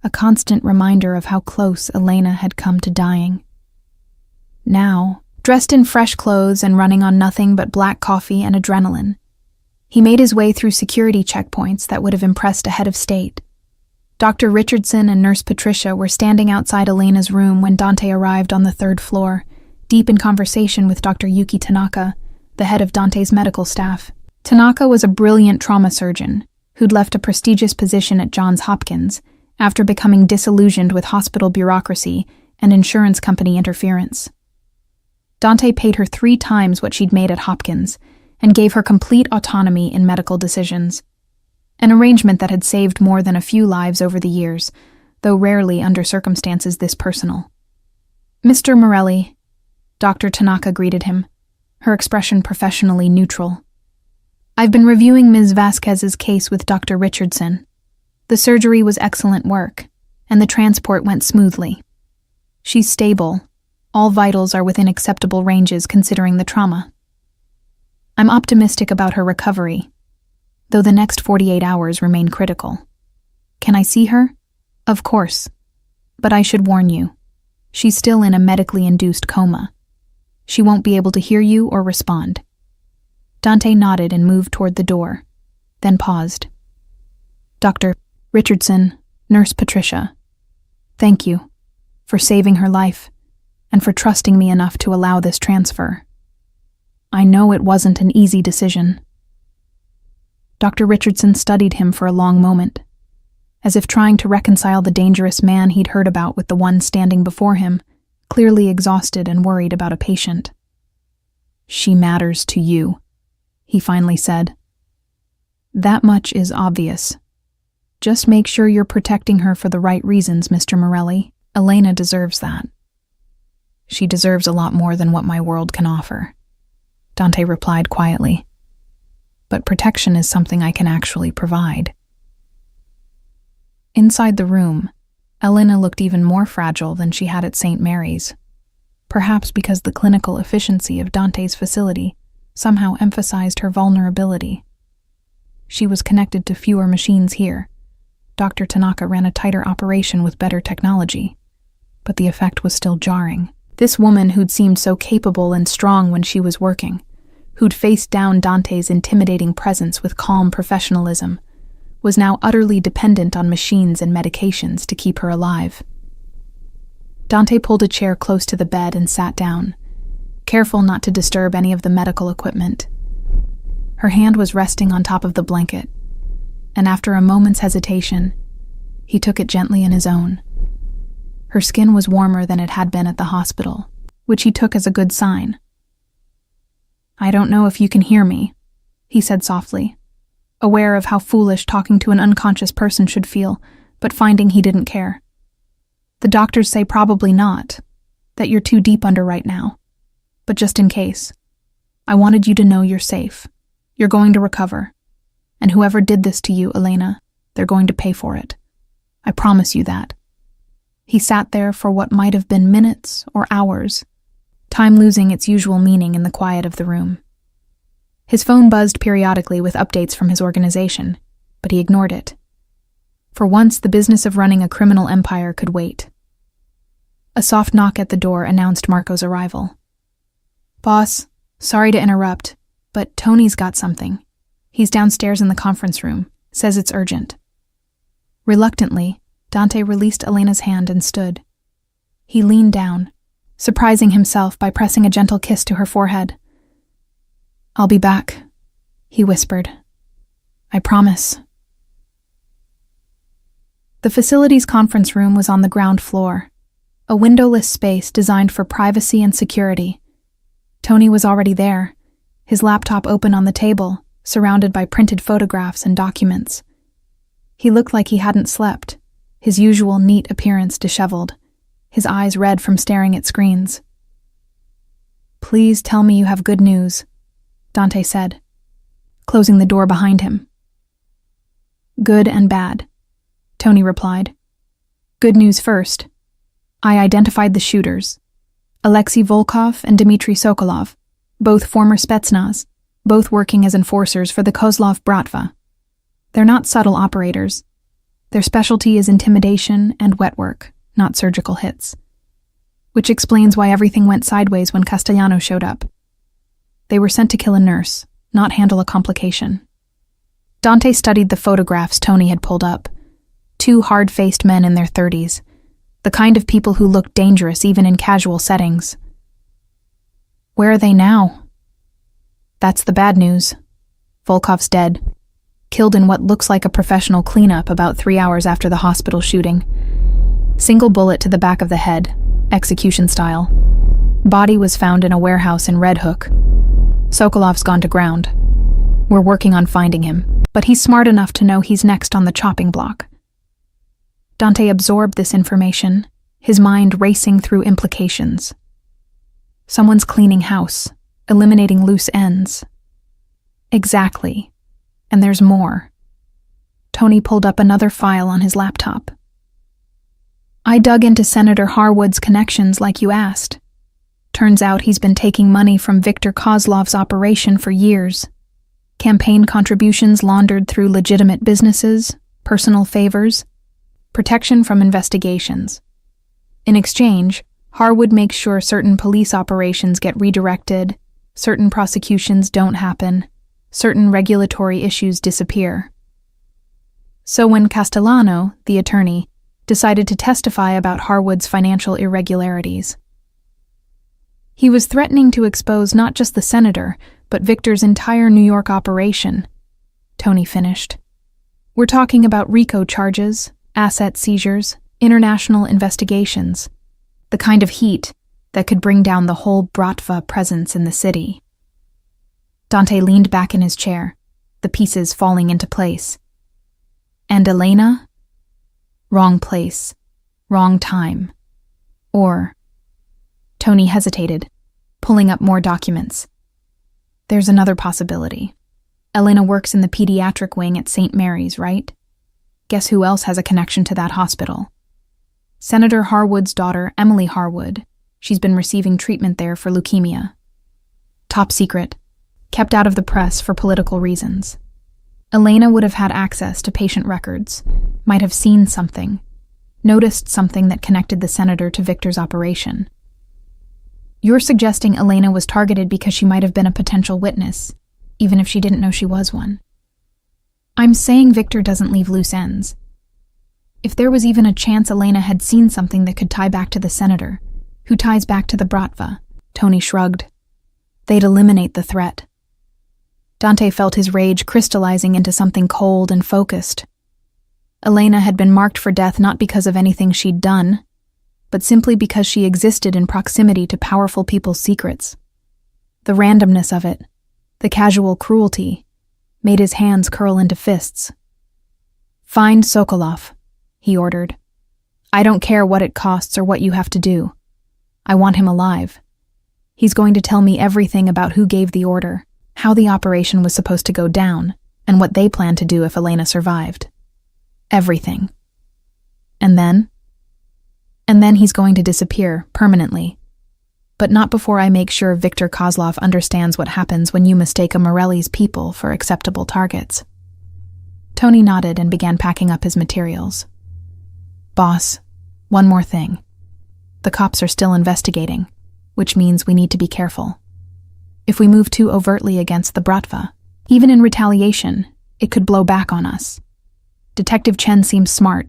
a constant reminder of how close Elena had come to dying. Now, dressed in fresh clothes and running on nothing but black coffee and adrenaline, he made his way through security checkpoints that would have impressed a head of state. Dr. Richardson and Nurse Patricia were standing outside Elena's room when Dante arrived on the 3rd floor, deep in conversation with Dr. Yuki Tanaka, the head of Dante's medical staff. Tanaka was a brilliant trauma surgeon who'd left a prestigious position at Johns Hopkins after becoming disillusioned with hospital bureaucracy and insurance company interference. Dante paid her 3 times what she'd made at Hopkins and gave her complete autonomy in medical decisions, an arrangement that had saved more than a few lives over the years, though rarely under circumstances this personal. "Mr. Morelli," Dr. Tanaka greeted him, her expression professionally neutral. "I've been reviewing Ms. Vasquez's case with Dr. Richardson. The surgery was excellent work, and the transport went smoothly. She's stable. All vitals are within acceptable ranges considering the trauma. I'm optimistic about her recovery, though the next 48 hours remain critical. Can I see her? Of course. But I should warn you, she's still in a medically induced coma. She won't be able to hear you or respond." Dante nodded and moved toward the door, then paused. "Dr. Richardson, Nurse Patricia, thank you for saving her life and for trusting me enough to allow this transfer." I know it wasn't an easy decision." Dr. Richardson studied him for a long moment, as if trying to reconcile the dangerous man he'd heard about with the one standing before him, clearly exhausted and worried about a patient. "She matters to you," he finally said. "That much is obvious. Just make sure you're protecting her for the right reasons, Mr. Morelli. Elena deserves that." "She deserves a lot more than what my world can offer," Dante replied quietly. "But protection is something I can actually provide." Inside the room, Elena looked even more fragile than she had at St. Mary's, perhaps because the clinical efficiency of Dante's facility somehow emphasized her vulnerability. She was connected to fewer machines here. Dr. Tanaka ran a tighter operation with better technology, but the effect was still jarring. This woman who'd seemed so capable and strong when she was working, who'd faced down Dante's intimidating presence with calm professionalism, was now utterly dependent on machines and medications to keep her alive. Dante pulled a chair close to the bed and sat down, careful not to disturb any of the medical equipment. Her hand was resting on top of the blanket, and after a moment's hesitation, he took it gently in his own. Her skin was warmer than it had been at the hospital, which he took as a good sign. "I don't know if you can hear me," he said softly, aware of how foolish talking to an unconscious person should feel, but finding he didn't care. "The doctors say probably not, that you're too deep under right now. But just in case, I wanted you to know you're safe. You're going to recover. And whoever did this to you, Elena, they're going to pay for it. I promise you that." He sat there for what might have been minutes or hours, time losing its usual meaning in the quiet of the room. His phone buzzed periodically with updates from his organization, but he ignored it. For once, the business of running a criminal empire could wait. A soft knock at the door announced Marco's arrival. "Boss, sorry to interrupt, but Tony's got something. He's downstairs in the conference room, says it's urgent." Reluctantly, Dante released Elena's hand and stood. He leaned down, surprising himself by pressing a gentle kiss to her forehead. "I'll be back," he whispered. "I promise." The facility's conference room was on the ground floor, a windowless space designed for privacy and security. Tony was already there, his laptop open on the table, surrounded by printed photographs and documents. He looked like he hadn't slept, his usual neat appearance disheveled, his eyes red from staring at screens. "Please tell me you have good news," Dante said, closing the door behind him. "Good and bad," Tony replied. "Good news first. I identified the shooters, Alexei Volkov and Dmitry Sokolov, both former Spetsnaz, both working as enforcers for the Kozlov Bratva. They're not subtle operators. Their specialty is intimidation and wet work, not surgical hits. Which explains why everything went sideways when Castellano showed up. They were sent to kill a nurse, not handle a complication." Dante studied the photographs Tony had pulled up. Two hard-faced men in their 30s, the kind of people who looked dangerous even in casual settings. "Where are they now?" "That's the bad news. Volkov's dead. Killed in what looks like a professional cleanup about 3 hours after the hospital shooting. Single bullet to the back of the head, execution style. Body was found in a warehouse in Red Hook. Sokolov's gone to ground. We're working on finding him, but he's smart enough to know he's next on the chopping block." Dante absorbed this information, his mind racing through implications. Someone's cleaning house, eliminating loose ends. Exactly. And there's more. Tony pulled up another file on his laptop. "I dug into Senator Harwood's connections like you asked. Turns out he's been taking money from Viktor Kozlov's operation for years. Campaign contributions laundered through legitimate businesses, personal favors, protection from investigations. In exchange, Harwood makes sure certain police operations get redirected, certain prosecutions don't happen, certain regulatory issues disappear. So when Castellano, the attorney, decided to testify about Harwood's financial irregularities, He was threatening to expose not just the senator, but Victor's entire New York operation. Tony finished. We're talking about RICO charges, asset seizures, international investigations. The kind of heat that could bring down the whole Bratva presence in the city. Dante leaned back in his chair, the pieces falling into place. And Elena? Wrong place, wrong time. Or... Tony hesitated, pulling up more documents. There's another possibility. Elena works in the pediatric wing at St. Mary's, right? Guess who else has a connection to that hospital? Senator Harwood's daughter, Emily Harwood. She's been receiving treatment there for leukemia. Top secret. Kept out of the press for political reasons. Elena would have had access to patient records, might have seen something, noticed something that connected the senator to Victor's operation. You're suggesting Elena was targeted because she might have been a potential witness, even if she didn't know she was one. I'm saying Victor doesn't leave loose ends. If there was even a chance Elena had seen something that could tie back to the senator, who ties back to the Bratva, Tony shrugged. They'd eliminate the threat. Dante felt his rage crystallizing into something cold and focused. Elena had been marked for death not because of anything she'd done, but simply because she existed in proximity to powerful people's secrets. The randomness of it, the casual cruelty, made his hands curl into fists. Find Sokolov, he ordered. I don't care what it costs or what you have to do. I want him alive. He's going to tell me everything about who gave the order, how the operation was supposed to go down, and what they planned to do if Elena survived. Everything. And then? And then he's going to disappear, permanently. But not before I make sure Viktor Kozlov understands what happens when you mistake a Morelli's people for acceptable targets. Tony nodded and began packing up his materials. Boss, one more thing. The cops are still investigating, which means we need to be careful. If we move too overtly against the Bratva, even in retaliation, it could blow back on us. Detective Chen seems smart.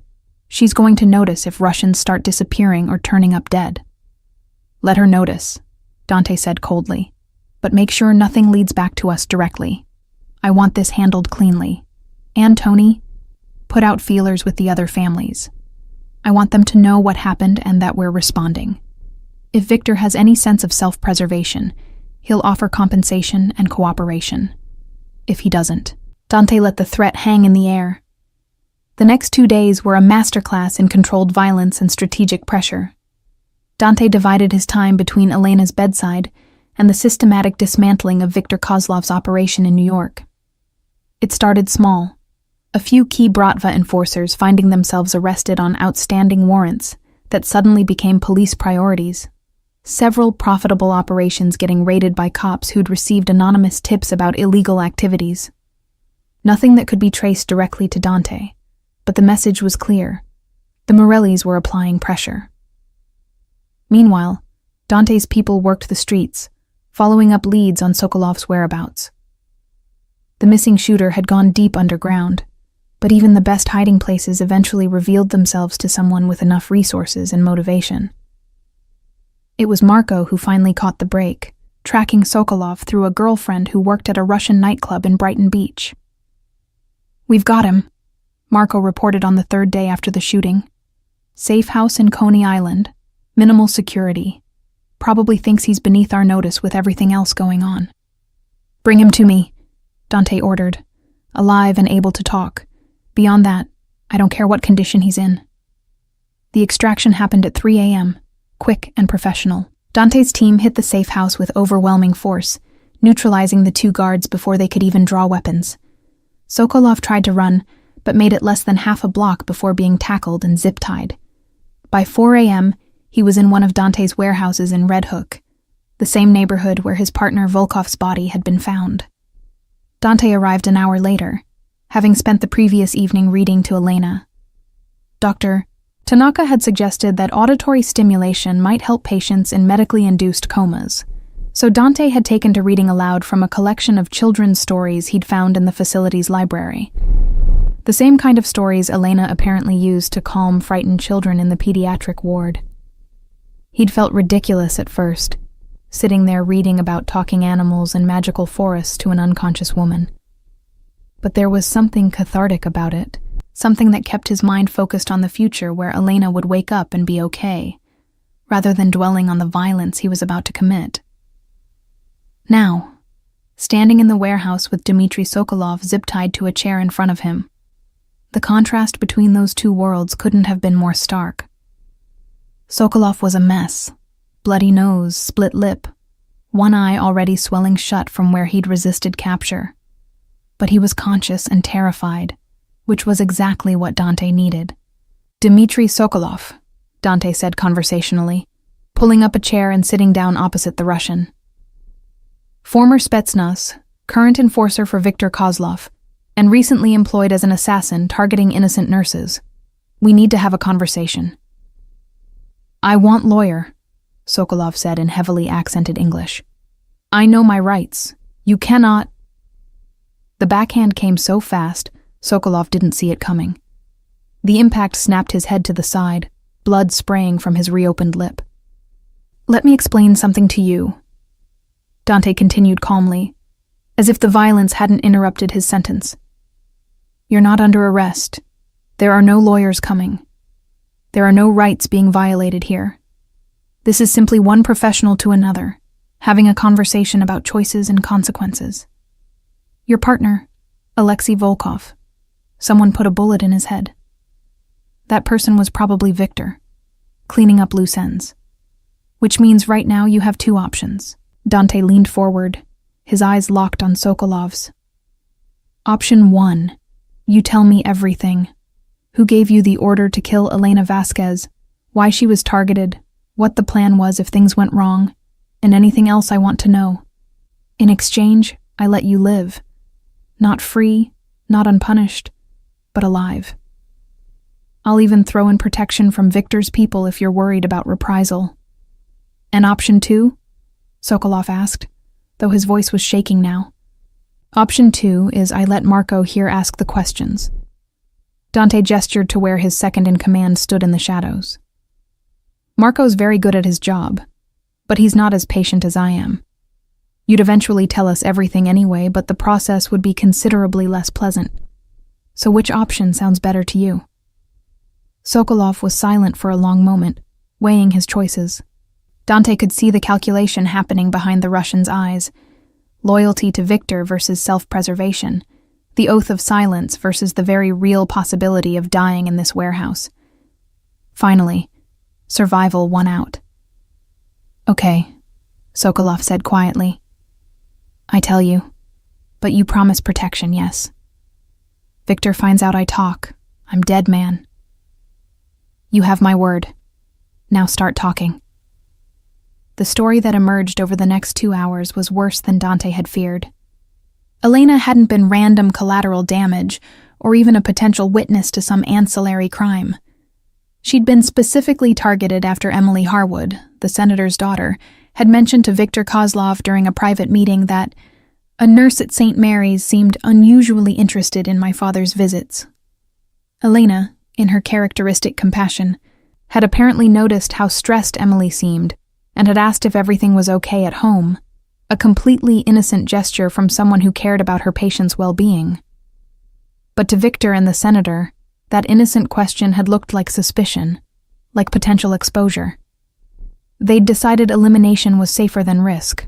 She's going to notice if Russians start disappearing or turning up dead. Let her notice, Dante said coldly, but make sure nothing leads back to us directly. I want this handled cleanly. And Tony, put out feelers with the other families. I want them to know what happened and that we're responding. If Victor has any sense of self-preservation, he'll offer compensation and cooperation. If he doesn't, Dante let the threat hang in the air. The next 2 days were a masterclass in controlled violence and strategic pressure. Dante divided his time between Elena's bedside and the systematic dismantling of Viktor Kozlov's operation in New York. It started small, a few key Bratva enforcers finding themselves arrested on outstanding warrants that suddenly became police priorities. Several profitable operations getting raided by cops who'd received anonymous tips about illegal activities. Nothing that could be traced directly to Dante, but the message was clear. The Morellis were applying pressure. Meanwhile, Dante's people worked the streets, following up leads on Sokolov's whereabouts. The missing shooter had gone deep underground, but even the best hiding places eventually revealed themselves to someone with enough resources and motivation. It was Marco who finally caught the break, tracking Sokolov through a girlfriend who worked at a Russian nightclub in Brighton Beach. We've got him, Marco reported on the third day after the shooting. Safe house in Coney Island, minimal security. Probably thinks he's beneath our notice with everything else going on. Bring him to me, Dante ordered, alive and able to talk. Beyond that, I don't care what condition he's in. The extraction happened at 3 a.m., quick and professional. Dante's team hit the safe house with overwhelming force, neutralizing the 2 guards before they could even draw weapons. Sokolov tried to run, but made it less than half a block before being tackled and zip-tied. By 4 a.m., he was in one of Dante's warehouses in Red Hook, the same neighborhood where his partner Volkov's body had been found. Dante arrived an hour later, having spent the previous evening reading to Elena. Dr. Tanaka had suggested that auditory stimulation might help patients in medically induced comas, so Dante had taken to reading aloud from a collection of children's stories he'd found in the facility's library. The same kind of stories Elena apparently used to calm frightened children in the pediatric ward. He'd felt ridiculous at first, sitting there reading about talking animals and magical forests to an unconscious woman. But there was something cathartic about it, something that kept his mind focused on the future where Elena would wake up and be okay, rather than dwelling on the violence he was about to commit. Now, standing in the warehouse with Dmitry Sokolov zip-tied to a chair in front of him, the contrast between those two worlds couldn't have been more stark. Sokolov was a mess. Bloody nose, split lip, one eye already swelling shut from where he'd resisted capture. But he was conscious and terrified, which was exactly what Dante needed. "Dmitry Sokolov," Dante said conversationally, pulling up a chair and sitting down opposite the Russian. "Former Spetsnaz, current enforcer for Viktor Kozlov, and recently employed as an assassin targeting innocent nurses. We need to have a conversation." "I want lawyer," Sokolov said in heavily accented English. "I know my rights. You cannot—" The backhand came so fast, Sokolov didn't see it coming. The impact snapped his head to the side, blood spraying from his reopened lip. "Let me explain something to you," Dante continued calmly, as if the violence hadn't interrupted his sentence. "You're not under arrest. There are no lawyers coming. There are no rights being violated here. This is simply one professional to another, having a conversation about choices and consequences. Your partner, Alexei Volkov, someone put a bullet in his head. That person was probably Victor, cleaning up loose ends. Which means right now you have two options." Dante leaned forward, his eyes locked on Sokolov's. "Option 1, you tell me everything. Who gave you the order to kill Elena Vasquez, why she was targeted, what the plan was if things went wrong, and anything else I want to know. In exchange, I let you live. Not free, not unpunished, but alive. I'll even throw in protection from Victor's people if you're worried about reprisal." "And option 2? Sokolov asked, though his voice was shaking now. "Option 2 is I let Marco here ask the questions." Dante gestured to where his second-in-command stood in the shadows. "Marco's very good at his job, but he's not as patient as I am. You'd eventually tell us everything anyway, but the process would be considerably less pleasant. So which option sounds better to you?" Sokolov was silent for a long moment, weighing his choices. Dante could see the calculation happening behind the Russian's eyes. Loyalty to Victor versus self-preservation. The oath of silence versus the very real possibility of dying in this warehouse. Finally, survival won out. "Okay," Sokolov said quietly. "I tell you, but you promise protection, yes? Victor finds out I talk. I'm dead, man. You have my word. Now start talking." The story that emerged over the next 2 hours was worse than Dante had feared. Elena hadn't been random collateral damage, or even a potential witness to some ancillary crime. She'd been specifically targeted after Emily Harwood, the senator's daughter, had mentioned to Viktor Kozlov during a private meeting that a nurse at St. Mary's seemed unusually interested in my father's visits. Elena, in her characteristic compassion, had apparently noticed how stressed Emily seemed and had asked if everything was okay at home, a completely innocent gesture from someone who cared about her patient's well-being. But to Victor and the senator, that innocent question had looked like suspicion, like potential exposure. They'd decided elimination was safer than risk,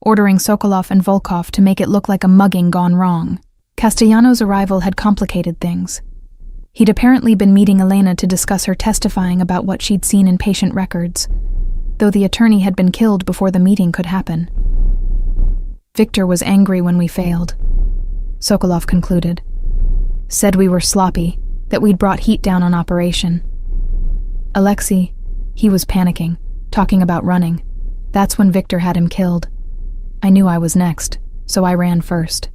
ordering Sokolov and Volkov to make it look like a mugging gone wrong. Castellano's arrival had complicated things. He'd apparently been meeting Elena to discuss her testifying about what she'd seen in patient records, though the attorney had been killed before the meeting could happen. "Victor was angry when we failed," Sokolov concluded. "Said we were sloppy, that we'd brought heat down on operation. Alexei, he was panicking, talking about running. That's when Victor had him killed. I knew I was next, so I ran first."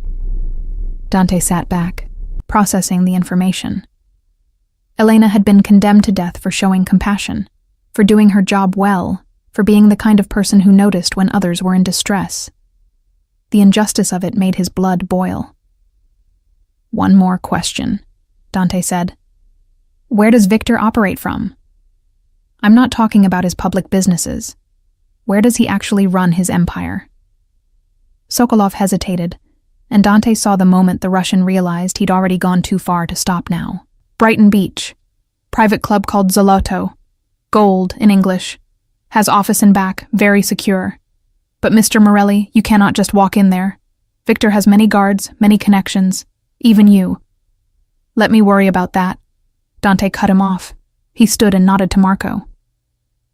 Dante sat back, processing the information. Elena had been condemned to death for showing compassion, for doing her job well, for being the kind of person who noticed when others were in distress. The injustice of it made his blood boil. "One more question," Dante said. "Where does Victor operate from? I'm not talking about his public businesses. Where does he actually run his empire? Sokolov hesitated, and Dante saw the moment the Russian realized he'd already gone too far to stop now. Brighton Beach. Private club called Zoloto. Gold, in English. Has office and back, very secure. But Mr. Morelli, you cannot just walk in there. Victor has many guards, many connections. Even you. Let me worry about that. Dante cut him off. He stood and nodded to Marco.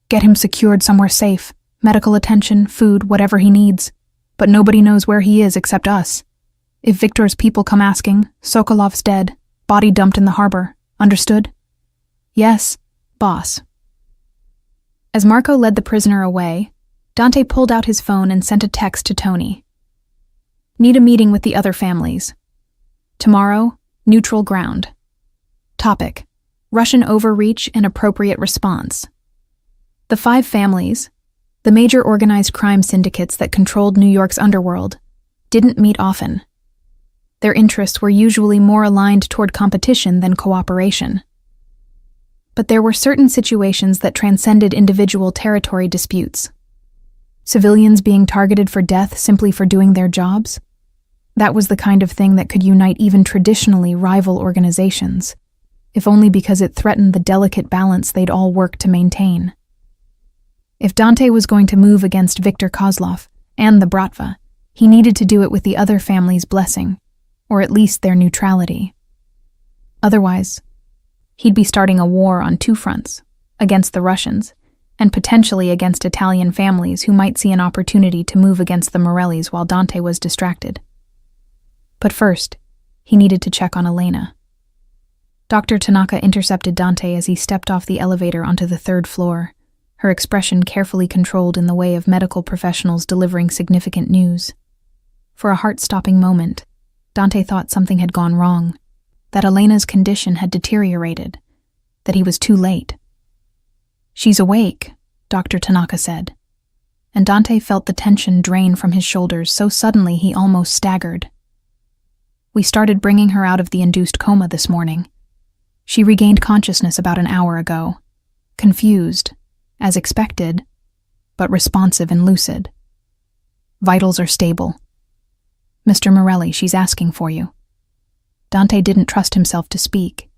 Get him secured somewhere safe. Medical attention, food, whatever he needs. But nobody knows where he is except us. If Victor's people come asking, Sokolov's dead, body dumped in the harbor. Understood? Yes, boss. As Marco led the prisoner away, Dante pulled out his phone and sent a text to Tony. Need a meeting with the other families. Tomorrow, neutral ground. Topic: Russian overreach and appropriate response. The 5 families, the major organized crime syndicates that controlled New York's underworld, didn't meet often. Their interests were usually more aligned toward competition than cooperation. But there were certain situations that transcended individual territory disputes. Civilians being targeted for death simply for doing their jobs? That was the kind of thing that could unite even traditionally rival organizations, if only because it threatened the delicate balance they'd all worked to maintain. If Dante was going to move against Viktor Kozlov and the Bratva, he needed to do it with the other family's blessing, or at least their neutrality. Otherwise, he'd be starting a war on 2 fronts, against the Russians, and potentially against Italian families who might see an opportunity to move against the Morellis while Dante was distracted. But first, he needed to check on Elena. Dr. Tanaka intercepted Dante as he stepped off the elevator onto the 3rd floor, her expression carefully controlled in the way of medical professionals delivering significant news. For a heart-stopping moment, Dante thought something had gone wrong, that Elena's condition had deteriorated, that he was too late. She's awake, Dr. Tanaka said, and Dante felt the tension drain from his shoulders so suddenly he almost staggered. We started bringing her out of the induced coma this morning. She regained consciousness about an hour ago, confused, as expected, but responsive and lucid. Vitals are stable. Mr. Morelli, she's asking for you. Dante didn't trust himself to speak.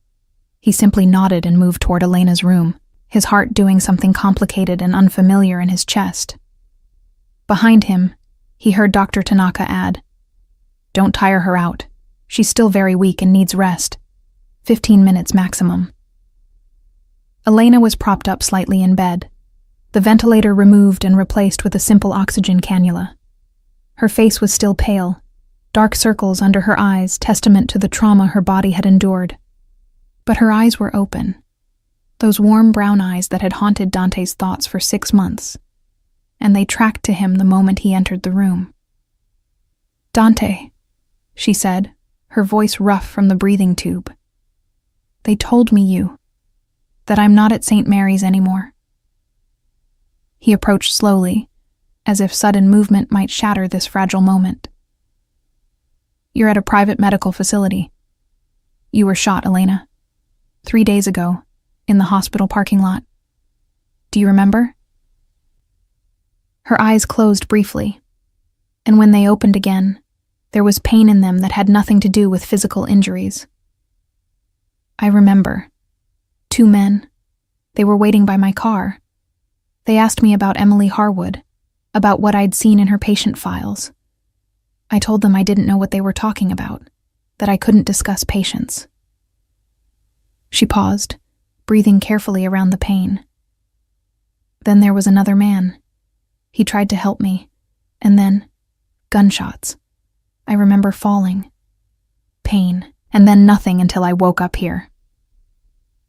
He simply nodded and moved toward Elena's room, his heart doing something complicated and unfamiliar in his chest. Behind him, he heard Dr. Tanaka add, "Don't tire her out. She's still very weak and needs rest. 15 minutes maximum." Elena was propped up slightly in bed, the ventilator removed and replaced with a simple oxygen cannula. Her face was still pale, dark circles under her eyes testament to the trauma her body had endured. But her eyes were open, those warm brown eyes that had haunted Dante's thoughts for 6 months, and they tracked to him the moment he entered the room. "Dante," she said, her voice rough from the breathing tube. "They told me that I'm not at St. Mary's anymore." He approached slowly, as if sudden movement might shatter this fragile moment. "You're at a private medical facility. You were shot, Elena. 3 days ago, in the hospital parking lot. Do you remember?" Her eyes closed briefly, and when they opened again, there was pain in them that had nothing to do with physical injuries. "I remember. 2 men. They were waiting by my car. They asked me about Emily Harwood, about what I'd seen in her patient files. I told them I didn't know what they were talking about, that I couldn't discuss patients." She paused, breathing carefully around the pain. "Then there was another man. He tried to help me, and then gunshots. I remember falling. Pain, and then nothing until I woke up here."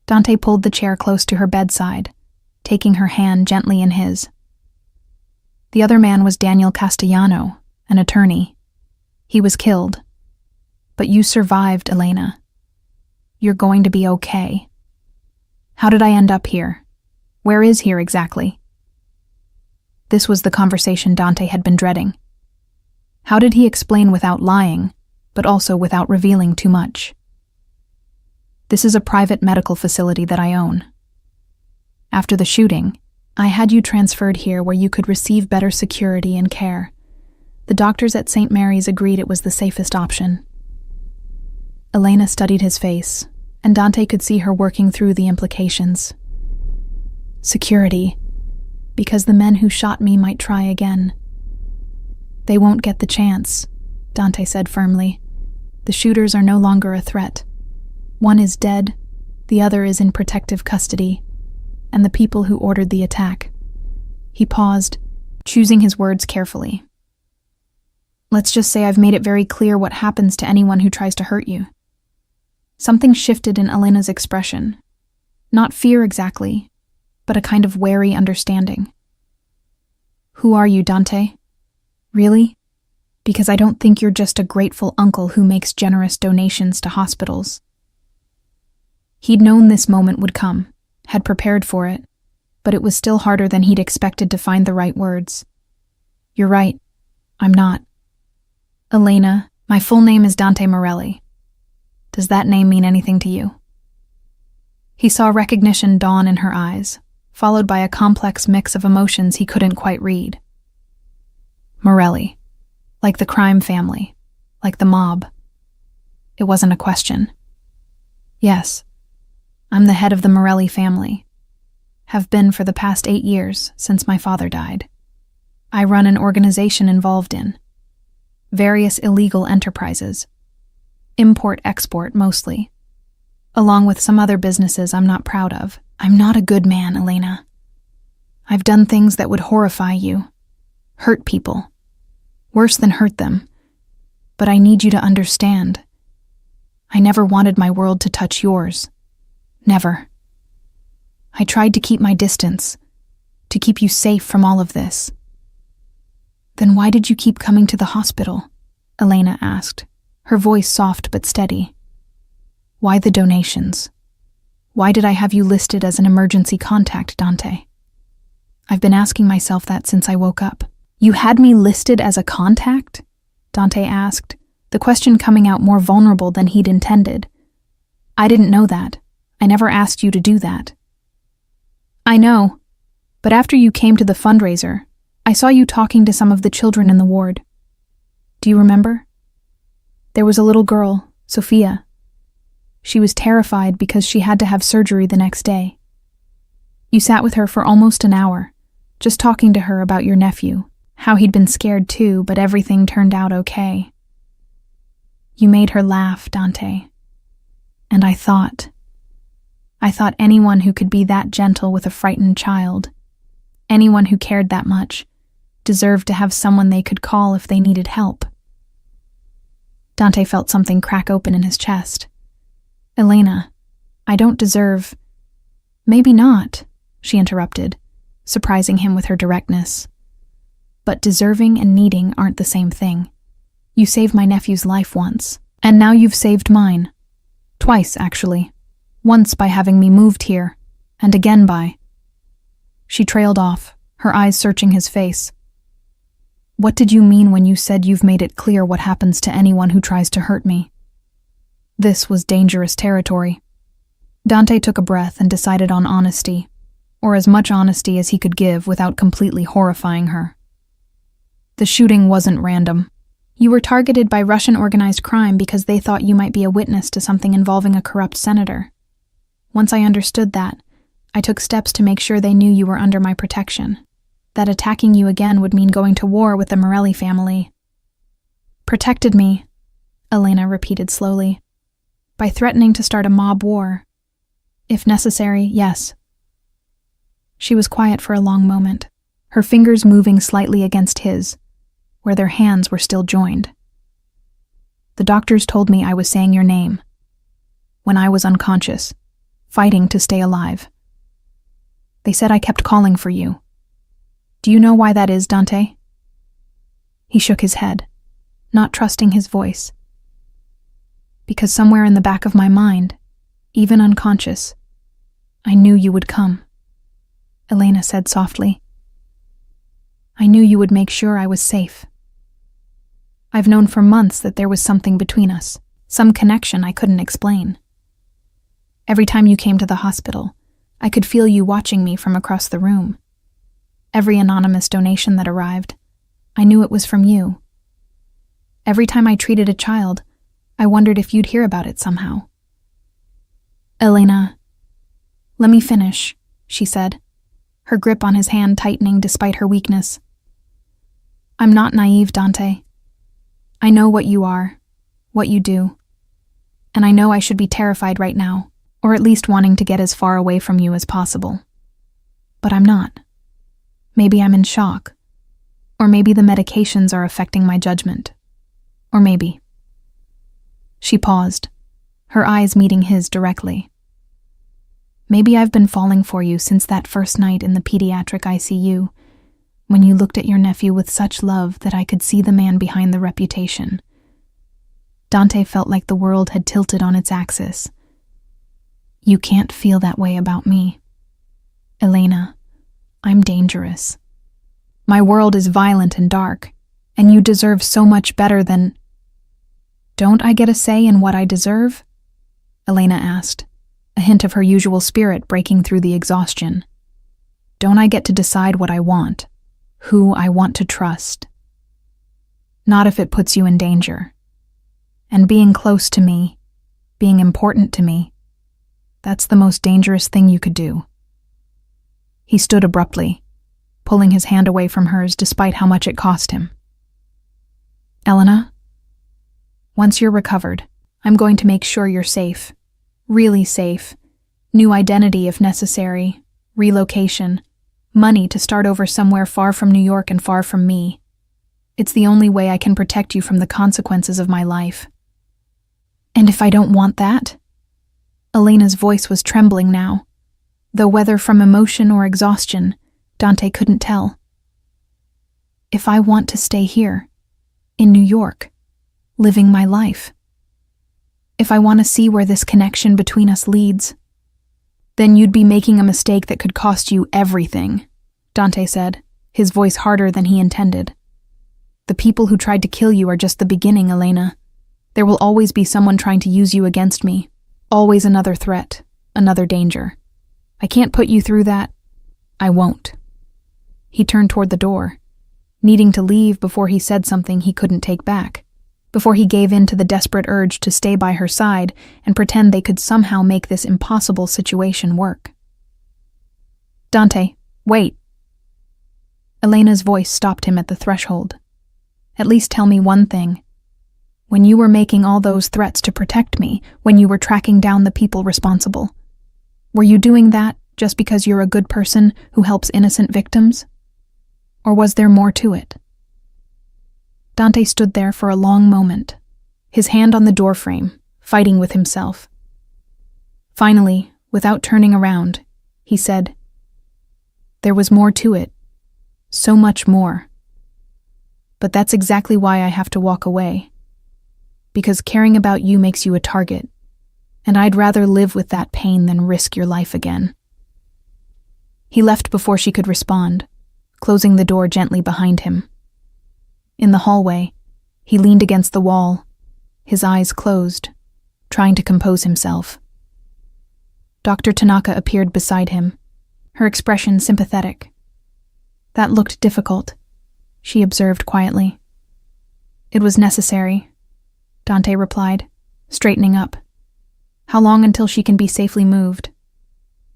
Dante pulled the chair close to her bedside, taking her hand gently in his. The other man was Daniel Castellano, an attorney. He was killed. But you survived, Elena. You're going to be okay. How did I end up here? Where is here exactly? This was the conversation Dante had been dreading. How did he explain without lying, but also without revealing too much? "This is a private medical facility that I own. After the shooting, I had you transferred here where you could receive better security and care. The doctors at St. Mary's agreed it was the safest option. Elena studied his face, and Dante could see her working through the implications. Security, because the men who shot me might try again. They won't get the chance, Dante said firmly. The shooters are no longer a threat. One is dead, the other is in protective custody, and the people who ordered the attack. He paused, choosing his words carefully. Let's just say I've made it very clear what happens to anyone who tries to hurt you. Something shifted in Elena's expression. Not fear exactly, but a kind of wary understanding. Who are you, Dante? Really? Because I don't think you're just a grateful uncle who makes generous donations to hospitals. He'd known this moment would come, had prepared for it, but it was still harder than he'd expected to find the right words. You're right. I'm not. Elena, my full name is Dante Morelli. Does that name mean anything to you? He saw recognition dawn in her eyes, followed by a complex mix of emotions he couldn't quite read. Morelli. Like the crime family. Like the mob. It wasn't a question. Yes. I'm the head of the Morelli family. Have been for the past 8 years, since my father died. I run an organization involved in various illegal enterprises. Import-export mostly. Along with some other businesses I'm not proud of. I'm not a good man, Elena. I've done things that would horrify you. Hurt people. Worse than hurt them. But I need you to understand. I never wanted my world to touch yours. Never. I tried to keep my distance, to keep you safe from all of this. Then why did you keep coming to the hospital? Elena asked, her voice soft but steady. Why the donations? Why did I have you listed as an emergency contact, Dante? I've been asking myself that since I woke up. You had me listed as a contact? Dante asked, the question coming out more vulnerable than he'd intended. I didn't know that. I never asked you to do that. I know, but after you came to the fundraiser, I saw you talking to some of the children in the ward. Do you remember? There was a little girl, Sophia. She was terrified because she had to have surgery the next day. You sat with her for almost an hour, just talking to her about your nephew, how he'd been scared too, but everything turned out okay. You made her laugh, Dante. And I thought anyone who could be that gentle with a frightened child, anyone who cared that much, deserved to have someone they could call if they needed help. Dante felt something crack open in his chest. Elena, I don't deserve... Maybe not, she interrupted, surprising him with her directness. But deserving and needing aren't the same thing. You saved my nephew's life once, and now you've saved mine. Twice, actually. Once by having me moved here, and again by... She trailed off, her eyes searching his face. What did you mean when you said you've made it clear what happens to anyone who tries to hurt me? This was dangerous territory. Dante took a breath and decided on honesty, or as much honesty as he could give without completely horrifying her. The shooting wasn't random. You were targeted by Russian organized crime because they thought you might be a witness to something involving a corrupt senator. Once I understood that, I took steps to make sure they knew you were under my protection. That attacking you again would mean going to war with the Morelli family. Protected me, Elena repeated slowly. By threatening to start a mob war. If necessary, yes. She was quiet for a long moment, her fingers moving slightly against his, where their hands were still joined. The doctors told me I was saying your name. When I was unconscious, fighting to stay alive. They said I kept calling for you. Do you know why that is, Dante? He shook his head, not trusting his voice. Because somewhere in the back of my mind, even unconscious, I knew you would come, Elena said softly. I knew you would make sure I was safe. I've known for months that there was something between us, some connection I couldn't explain. Every time you came to the hospital, I could feel you watching me from across the room, Every anonymous donation that arrived, I knew it was from you. Every time I treated a child, I wondered if you'd hear about it somehow. Elena, let me finish, she said, her grip on his hand tightening despite her weakness. I'm not naive, Dante. I know what you are, what you do, and I know I should be terrified right now, or at least wanting to get as far away from you as possible. But I'm not. Maybe I'm in shock, or maybe the medications are affecting my judgment, or maybe. She paused, her eyes meeting his directly. Maybe I've been falling for you since that first night in the pediatric ICU, when you looked at your nephew with such love that I could see the man behind the reputation. Dante felt like the world had tilted on its axis. You can't feel that way about me. Elena, I'm dangerous. My world is violent and dark, and you deserve so much better than... Don't I get a say in what I deserve? Elena asked, a hint of her usual spirit breaking through the exhaustion. Don't I get to decide what I want, who I want to trust? Not if it puts you in danger. And being close to me, being important to me, that's the most dangerous thing you could do. He stood abruptly, pulling his hand away from hers despite how much it cost him. Elena, once you're recovered, I'm going to make sure you're safe. Really safe. New identity if necessary. Relocation. Money to start over somewhere far from New York and far from me. It's the only way I can protect you from the consequences of my life. And if I don't want that? Elena's voice was trembling now, though whether from emotion or exhaustion, Dante couldn't tell. If I want to stay here, in New York, living my life. If I want to see where this connection between us leads, then you'd be making a mistake that could cost you everything, Dante said, his voice harder than he intended. The people who tried to kill you are just the beginning, Elena. There will always be someone trying to use you against me. Always another threat, another danger. I can't put you through that. I won't. He turned toward the door, needing to leave before he said something he couldn't take back, before he gave in to the desperate urge to stay by her side and pretend they could somehow make this impossible situation work. Dante, wait. Elena's voice stopped him at the threshold. At least tell me one thing. When you were making all those threats to protect me, when you were tracking down the people responsible, were you doing that just because you're a good person who helps innocent victims? Or was there more to it? Dante stood there for a long moment, his hand on the doorframe, fighting with himself. Finally, without turning around, he said, "There was more to it. So much more. But that's exactly why I have to walk away. Because caring about you makes you a target, and I'd rather live with that pain than risk your life again." He left before she could respond, closing the door gently behind him. In the hallway, he leaned against the wall, his eyes closed, trying to compose himself. Dr. Tanaka appeared beside him, her expression sympathetic. That looked difficult, she observed quietly. It was necessary, Dante replied, straightening up. How long until she can be safely moved?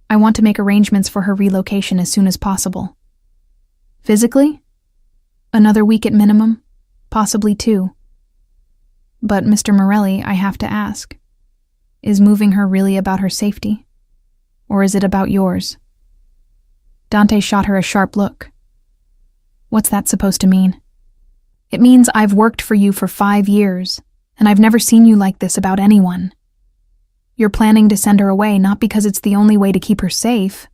I want to make arrangements for her relocation as soon as possible. Physically? Another week at minimum, possibly 2. But, Mr. Morelli, I have to ask, is moving her really about her safety? Or is it about yours? Dante shot her a sharp look. What's that supposed to mean? It means I've worked for you for 5 years, and I've never seen you like this about anyone. You're planning to send her away not because it's the only way to keep her safe,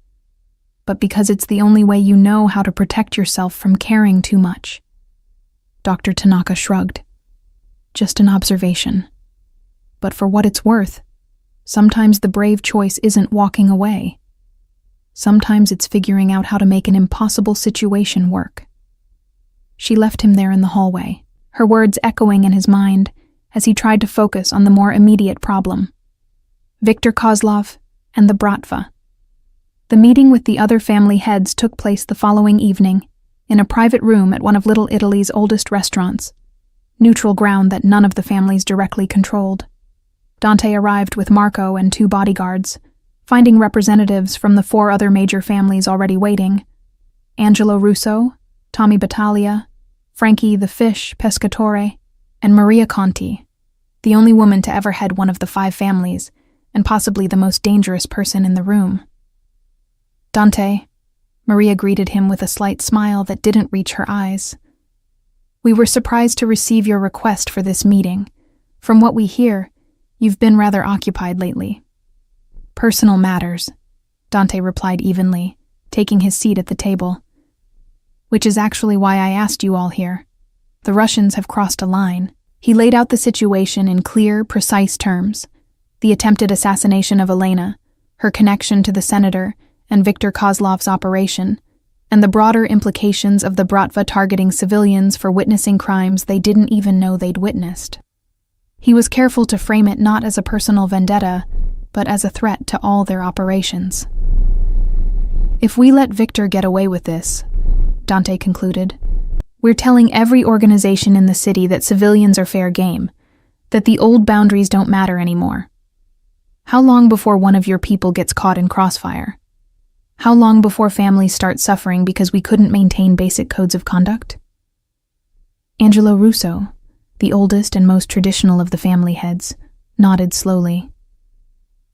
but because it's the only way you know how to protect yourself from caring too much. Dr. Tanaka shrugged. Just an observation. But for what it's worth, sometimes the brave choice isn't walking away. Sometimes it's figuring out how to make an impossible situation work. She left him there in the hallway, her words echoing in his mind as he tried to focus on the more immediate problem. Viktor Kozlov and the Bratva. The meeting with the other family heads took place the following evening, in a private room at one of Little Italy's oldest restaurants, neutral ground that none of the families directly controlled. Dante arrived with Marco and 2 bodyguards, finding representatives from the 4 other major families already waiting: Angelo Russo, Tommy Battaglia, Frankie the Fish Pescatore, and Maria Conti, the only woman to ever head one of the 5 families, and possibly the most dangerous person in the room. "Dante," Maria greeted him with a slight smile that didn't reach her eyes. "We were surprised to receive your request for this meeting. From what we hear, you've been rather occupied lately." "Personal matters," Dante replied evenly, taking his seat at the table. "Which is actually why I asked you all here. The Russians have crossed a line." He laid out the situation in clear, precise terms: the attempted assassination of Elena, her connection to the senator and Viktor Kozlov's operation, and the broader implications of the Bratva targeting civilians for witnessing crimes they didn't even know they'd witnessed. He was careful to frame it not as a personal vendetta, but as a threat to all their operations. "If we let Viktor get away with this," Dante concluded, "we're telling every organization in the city that civilians are fair game, that the old boundaries don't matter anymore. How long before one of your people gets caught in crossfire? How long before families start suffering because we couldn't maintain basic codes of conduct?" Angelo Russo, the oldest and most traditional of the family heads, nodded slowly.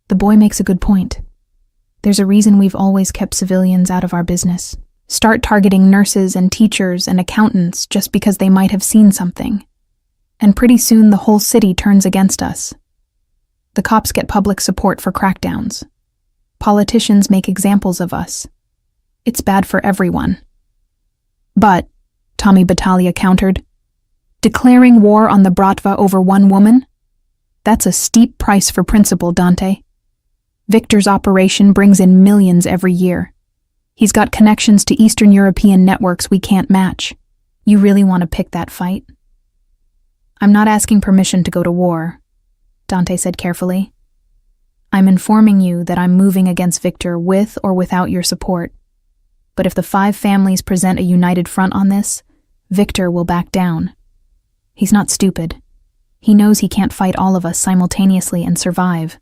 "The boy makes a good point. There's a reason we've always kept civilians out of our business. Start targeting nurses and teachers and accountants just because they might have seen something, and pretty soon the whole city turns against us. The cops get public support for crackdowns. Politicians make examples of us. It's bad for everyone." "But," Tommy Battaglia countered, "declaring war on the Bratva over one woman? That's a steep price for principle, Dante. Viktor's operation brings in millions every year. He's got connections to Eastern European networks we can't match. You really want to pick that fight?" "I'm not asking permission to go to war," Dante said carefully. "I'm informing you that I'm moving against Viktor with or without your support. But if the 5 families present a united front on this, Viktor will back down. He's not stupid. He knows he can't fight all of us simultaneously and survive.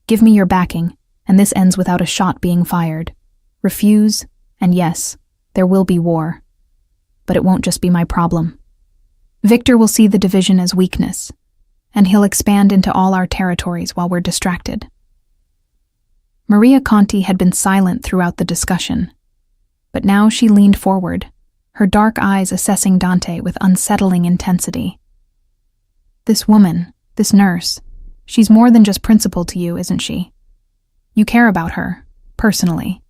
Give me your backing, and this ends without a shot being fired. Refuse, and yes, there will be war. But it won't just be my problem. Viktor will see the division as weakness, and he'll expand into all our territories while we're distracted." Maria Conti had been silent throughout the discussion, but now she leaned forward, her dark eyes assessing Dante with unsettling intensity. "This woman, this nurse, she's more than just principal to you, isn't she? You care about her, personally."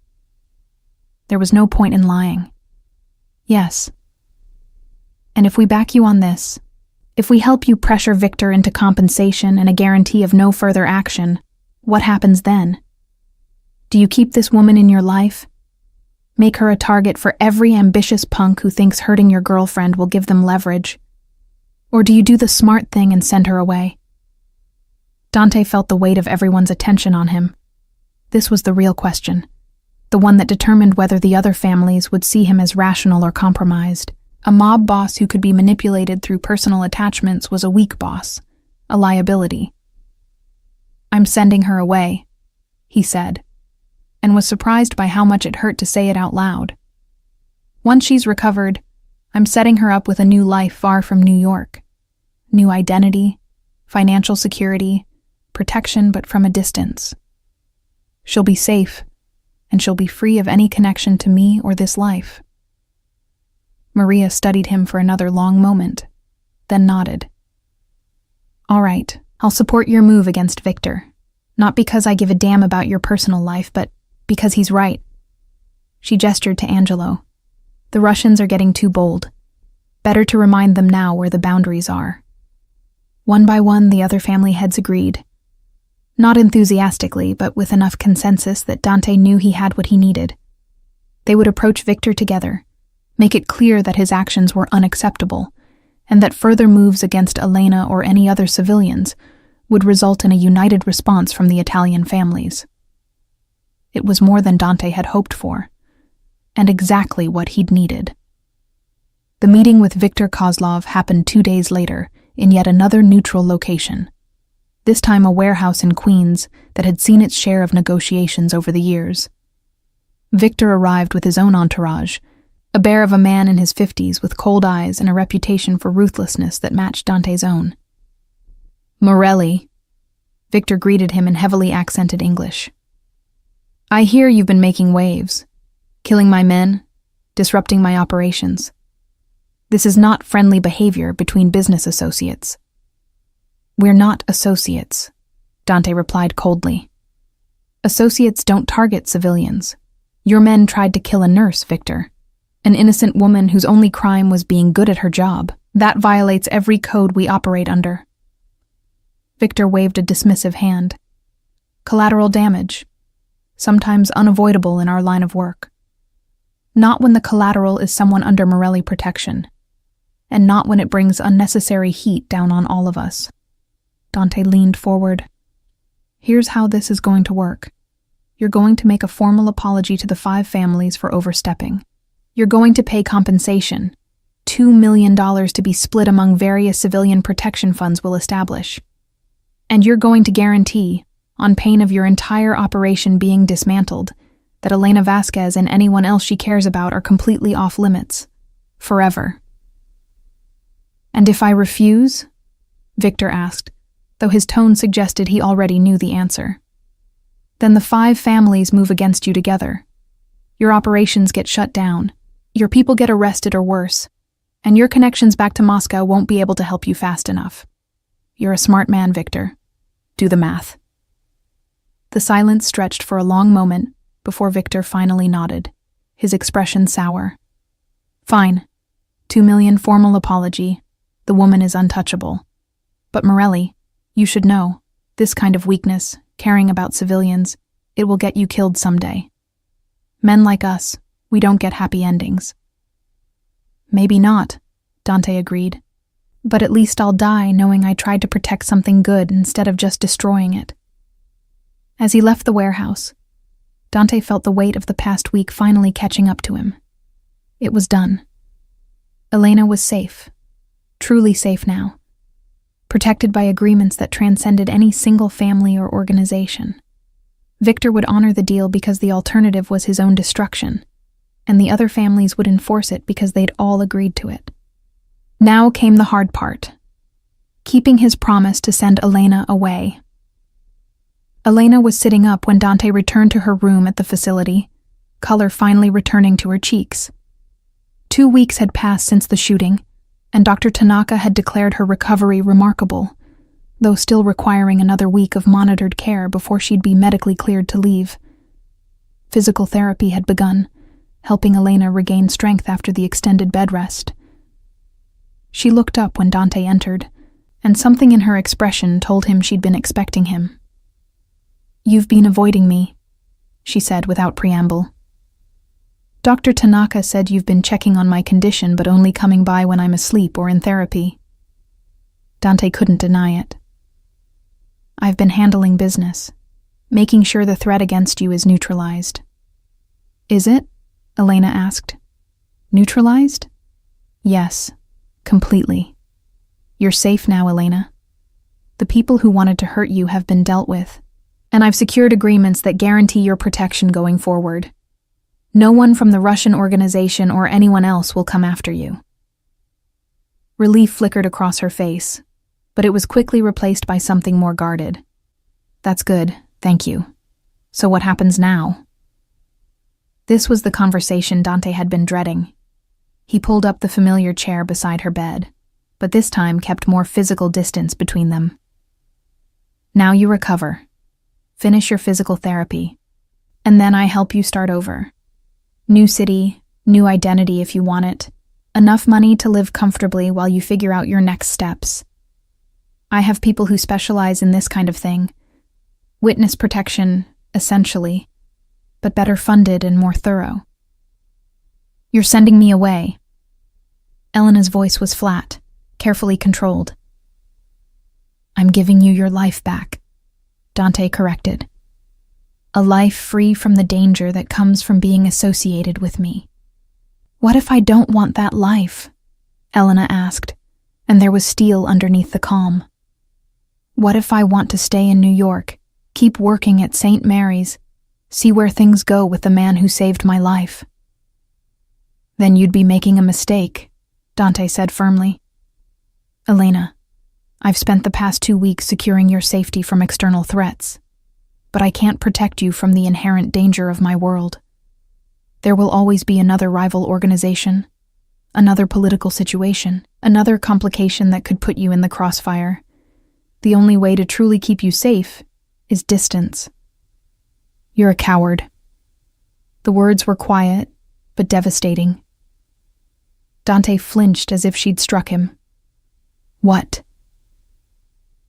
There was no point in lying. "Yes. And if we back you on this, if we help you pressure Viktor into compensation and a guarantee of no further action, what happens then? Do you keep this woman in your life? Make her a target for every ambitious punk who thinks hurting your girlfriend will give them leverage? Or do you do the smart thing and send her away?" Dante felt the weight of everyone's attention on him. This was the real question, the one that determined whether the other families would see him as rational or compromised. A mob boss who could be manipulated through personal attachments was a weak boss, a liability. "I'm sending her away," he said, and was surprised by how much it hurt to say it out loud. "Once she's recovered, I'm setting her up with a new life far from New York. New identity, financial security, protection but from a distance. She'll be safe, and she'll be free of any connection to me or this life." Maria studied him for another long moment, then nodded. "All right, I'll support your move against Viktor, not because I give a damn about your personal life, but because he's right." She gestured to Angelo. "The Russians are getting too bold. Better to remind them now where the boundaries are." One by one, the other family heads agreed. Not enthusiastically, but with enough consensus that Dante knew he had what he needed. They would approach Viktor together, make it clear that his actions were unacceptable, and that further moves against Elena or any other civilians would result in a united response from the Italian families. It was more than Dante had hoped for, and exactly what he'd needed. The meeting with Viktor Kozlov happened 2 days later in yet another neutral location, this time a warehouse in Queens that had seen its share of negotiations over the years. Viktor arrived with his own entourage, a bear of a man in his 50s with cold eyes and a reputation for ruthlessness that matched Dante's own. "Morelli," Viktor greeted him in heavily accented English. "I hear you've been making waves, killing my men, disrupting my operations. This is not friendly behavior between business associates." "We're not associates," Dante replied coldly. "Associates don't target civilians. Your men tried to kill a nurse, Viktor. An innocent woman whose only crime was being good at her job. That violates every code we operate under." Viktor waved a dismissive hand. "Collateral damage, sometimes unavoidable in our line of work. Not when the collateral is someone under Morelli protection, and not when it brings unnecessary heat down on all of us." Dante leaned forward. "Here's how this is going to work. You're going to make a formal apology to the 5 families for overstepping. You're going to pay compensation, $2 million to be split among various civilian protection funds we'll establish. And you're going to guarantee, on pain of your entire operation being dismantled, that Elena Vasquez and anyone else she cares about are completely off limits. Forever." "And if I refuse?" Viktor asked, though his tone suggested he already knew the answer. "Then the 5 families move against you together. Your operations get shut down, your people get arrested or worse, and your connections back to Moscow won't be able to help you fast enough. You're a smart man, Viktor. Do the math." The silence stretched for a long moment before Viktor finally nodded, his expression sour. "Fine. 2 million formal apology. The woman is untouchable. But Morelli, you should know, this kind of weakness, caring about civilians, it will get you killed someday. Men like us, we don't get happy endings." "Maybe not," Dante agreed. "But at least I'll die knowing I tried to protect something good instead of just destroying it." As he left the warehouse, Dante felt the weight of the past week finally catching up to him. It was done. Elena was safe, truly safe now, protected by agreements that transcended any single family or organization. Viktor would honor the deal because the alternative was his own destruction, and the other families would enforce it because they'd all agreed to it. Now came the hard part, keeping his promise to send Elena away. Elena was sitting up when Dante returned to her room at the facility, color finally returning to her cheeks. 2 weeks had passed since the shooting, and Dr. Tanaka had declared her recovery remarkable, though still requiring another week of monitored care before she'd be medically cleared to leave. Physical therapy had begun, helping Elena regain strength after the extended bed rest. She looked up when Dante entered, and something in her expression told him she'd been expecting him. "You've been avoiding me," she said without preamble. "Dr. Tanaka said you've been checking on my condition but only coming by when I'm asleep or in therapy." Dante couldn't deny it. "I've been handling business, making sure the threat against you is neutralized." "Is it?" Elena asked. "Neutralized?" "Yes, completely. You're safe now, Elena. The people who wanted to hurt you have been dealt with, and I've secured agreements that guarantee your protection going forward. No one from the Russian organization or anyone else will come after you." Relief flickered across her face, but it was quickly replaced by something more guarded. "That's good, thank you. So what happens now?" This was the conversation Dante had been dreading. He pulled up the familiar chair beside her bed, but this time kept more physical distance between them. "Now you recover. Finish your physical therapy, and then I help you start over. New city, new identity if you want it, enough money to live comfortably while you figure out your next steps. I have people who specialize in this kind of thing. Witness protection, essentially, but better funded and more thorough." "You're sending me away." Elena's voice was flat, carefully controlled. "I'm giving you your life back," Dante corrected. A life free from the danger that comes from being associated with me. What if I don't want that life? Elena asked, and there was steel underneath the calm. What if I want to stay in New York, keep working at St. Mary's, see where things go with the man who saved my life? Then you'd be making a mistake, Dante said firmly. Elena, I've spent the past 2 weeks securing your safety from external threats, but I can't protect you from the inherent danger of my world. There will always be another rival organization, another political situation, another complication that could put you in the crossfire. The only way to truly keep you safe is distance. You're a coward. The words were quiet, but devastating. Dante flinched as if she'd struck him. What?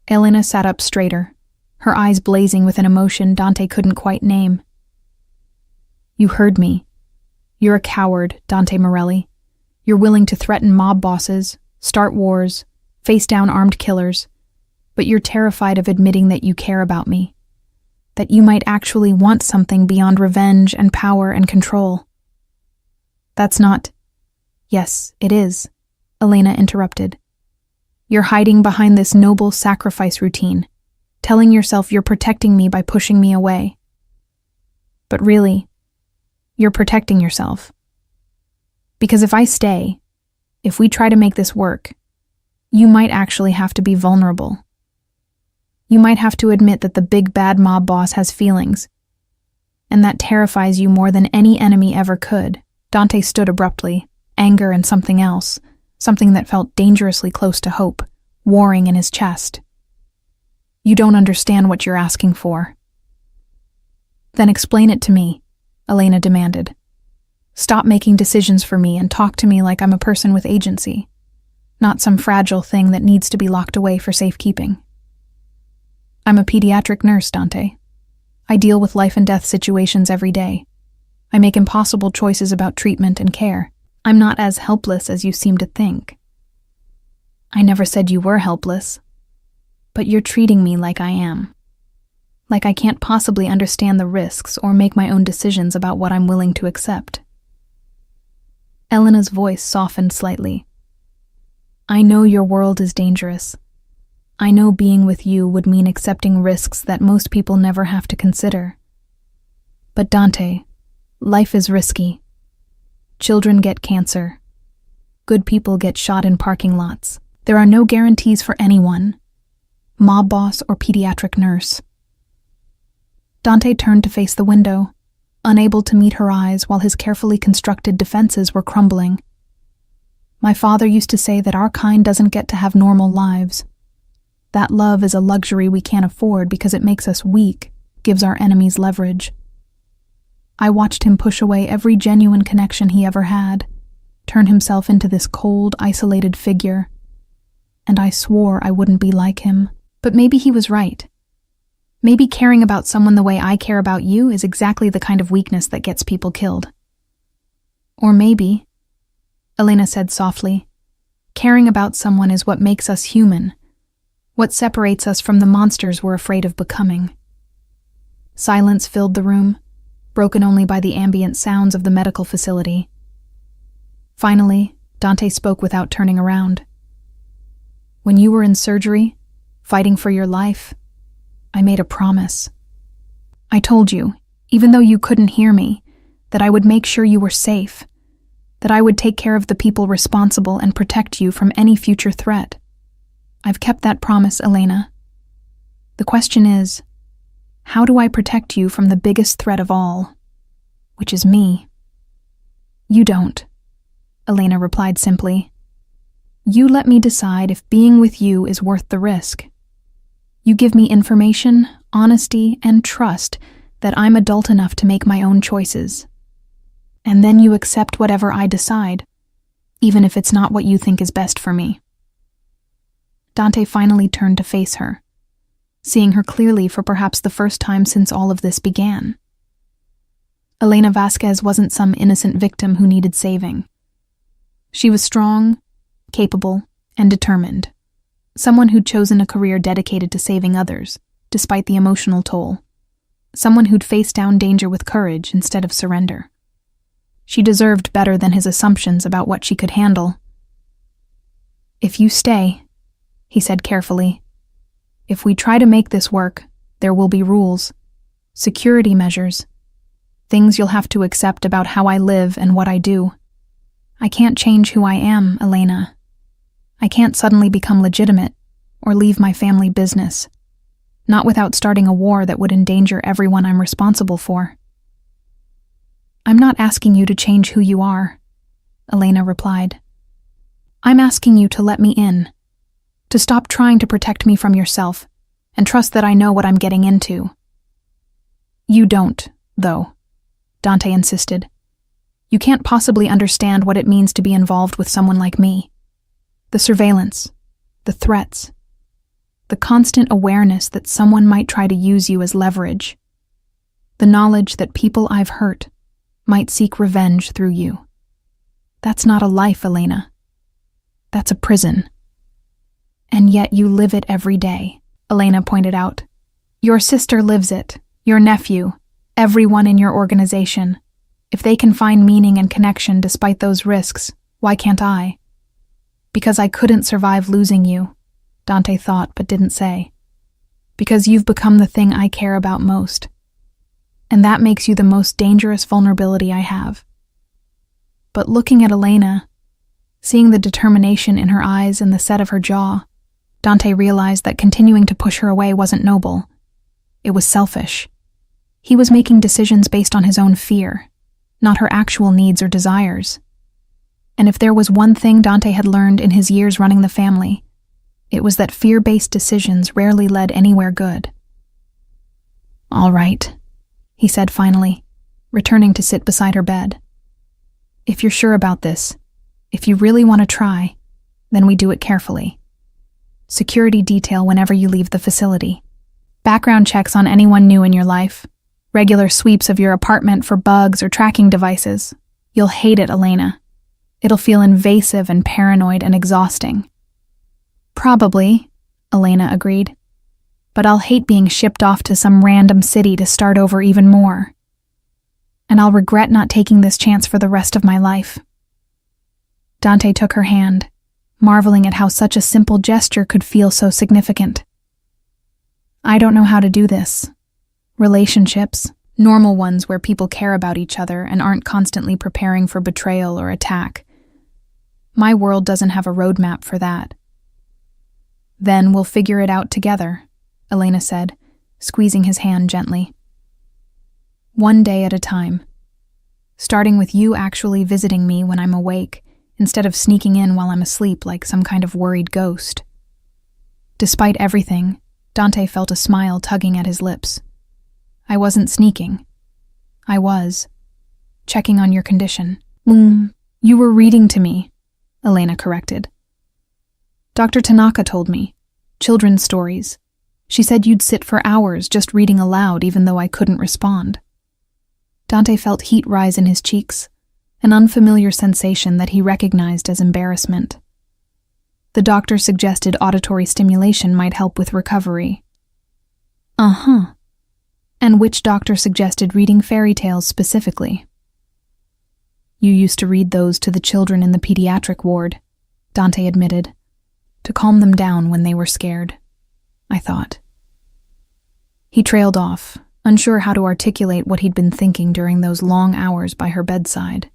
Elena sat up straighter, her eyes blazing with an emotion Dante couldn't quite name. You heard me. You're a coward, Dante Morelli. You're willing to threaten mob bosses, start wars, face down armed killers, but you're terrified of admitting that you care about me, that you might actually want something beyond revenge and power and control. That's not— Yes, it is, Elena interrupted. You're hiding behind this noble sacrifice routine, telling yourself you're protecting me by pushing me away. But really, you're protecting yourself. Because if I stay, if we try to make this work, you might actually have to be vulnerable. You might have to admit that the big bad mob boss has feelings, and that terrifies you more than any enemy ever could. Dante stood abruptly, anger and something else, something that felt dangerously close to hope, warring in his chest. You don't understand what you're asking for. Then explain it to me, Elena demanded. Stop making decisions for me and talk to me like I'm a person with agency, not some fragile thing that needs to be locked away for safekeeping. I'm a pediatric nurse, Dante. I deal with life and death situations every day. I make impossible choices about treatment and care. I'm not as helpless as you seem to think. I never said you were helpless, but you're treating me like I am. Like I can't possibly understand the risks or make my own decisions about what I'm willing to accept. Elena's voice softened slightly. I know your world is dangerous. I know being with you would mean accepting risks that most people never have to consider. But Dante, life is risky. Children get cancer. Good people get shot in parking lots. There are no guarantees for anyone, mob boss or pediatric nurse. Dante turned to face the window, unable to meet her eyes while his carefully constructed defenses were crumbling. My father used to say that our kind doesn't get to have normal lives. That love is a luxury we can't afford because it makes us weak, gives our enemies leverage. I watched him push away every genuine connection he ever had, turn himself into this cold, isolated figure, and I swore I wouldn't be like him. But maybe he was right. Maybe caring about someone the way I care about you is exactly the kind of weakness that gets people killed. Or maybe, Elena said softly, caring about someone is what makes us human, what separates us from the monsters we're afraid of becoming. Silence filled the room, broken only by the ambient sounds of the medical facility. Finally, Dante spoke without turning around. When you were in surgery, fighting for your life, I made a promise. I told you, even though you couldn't hear me, that I would make sure you were safe, that I would take care of the people responsible and protect you from any future threat. I've kept that promise, Elena. The question is, how do I protect you from the biggest threat of all, which is me? You don't, Elena replied simply. You let me decide if being with you is worth the risk. You give me information, honesty, and trust that I'm adult enough to make my own choices. And then you accept whatever I decide, even if it's not what you think is best for me. Dante finally turned to face her, seeing her clearly for perhaps the first time since all of this began. Elena Vasquez wasn't some innocent victim who needed saving. She was strong, capable, and determined, someone who'd chosen a career dedicated to saving others, despite the emotional toll. someone who'd face down danger with courage instead of surrender. She deserved better than his assumptions about what she could handle. "If you stay," he said carefully, "if we try to make this work, there will be rules, security measures, things you'll have to accept about how I live and what I do. I can't change who I am, Elena. I can't suddenly become legitimate or leave my family business, not without starting a war that would endanger everyone I'm responsible for." "I'm not asking you to change who you are," Elena replied. "I'm asking you to let me in, to stop trying to protect me from yourself and trust that I know what I'm getting into." "You don't, though," Dante insisted. "You can't possibly understand what it means to be involved with someone like me. The surveillance, the threats, the constant awareness that someone might try to use you as leverage, the knowledge that people I've hurt might seek revenge through you. That's not a life, Elena. That's a prison. And yet you live it every day," Elena pointed out. "Your sister lives it, your nephew, everyone in your organization. If they can find meaning and connection despite those risks, why can't I?" "Because I couldn't survive losing you," Dante thought but didn't say. "Because you've become the thing I care about most. And that makes you the most dangerous vulnerability I have." But looking at Elena, seeing the determination in her eyes and the set of her jaw, Dante realized that continuing to push her away wasn't noble. It was selfish. He was making decisions based on his own fear, not her actual needs or desires. And if there was one thing Dante had learned in his years running the family, it was that fear-based decisions rarely led anywhere good. "All right," he said finally, returning to sit beside her bed. "If you're sure about this, if you really want to try, then we do it carefully. Security detail whenever you leave the facility. Background checks on anyone new in your life. Regular sweeps of your apartment for bugs or tracking devices. You'll hate it, Elena. It'll feel invasive and paranoid and exhausting." "Probably," Elena agreed. "But I'll hate being shipped off to some random city to start over even more. And I'll regret not taking this chance for the rest of my life." Dante took her hand, marveling at how such a simple gesture could feel so significant. "I don't know how to do this. Relationships, normal ones where people care about each other and aren't constantly preparing for betrayal or attack. My world doesn't have a roadmap for that." "Then we'll figure it out together," Elena said, squeezing his hand gently. "One day at a time. Starting with you actually visiting me when I'm awake, instead of sneaking in while I'm asleep like some kind of worried ghost." Despite everything, Dante felt a smile tugging at his lips. "I wasn't sneaking. I was. Checking on your condition." "You were reading to me," Elena corrected. "Dr. Tanaka told me. Children's stories. She said you'd sit for hours just reading aloud even though I couldn't respond." Dante felt heat rise in his cheeks, an unfamiliar sensation that he recognized as embarrassment. The doctor suggested auditory stimulation might help with recovery. "Uh-huh. And which doctor suggested reading fairy tales specifically?" "You used to read those to the children in the pediatric ward," Dante admitted, "to calm them down when they were scared, I thought." He trailed off, unsure how to articulate what he'd been thinking during those long hours by her bedside.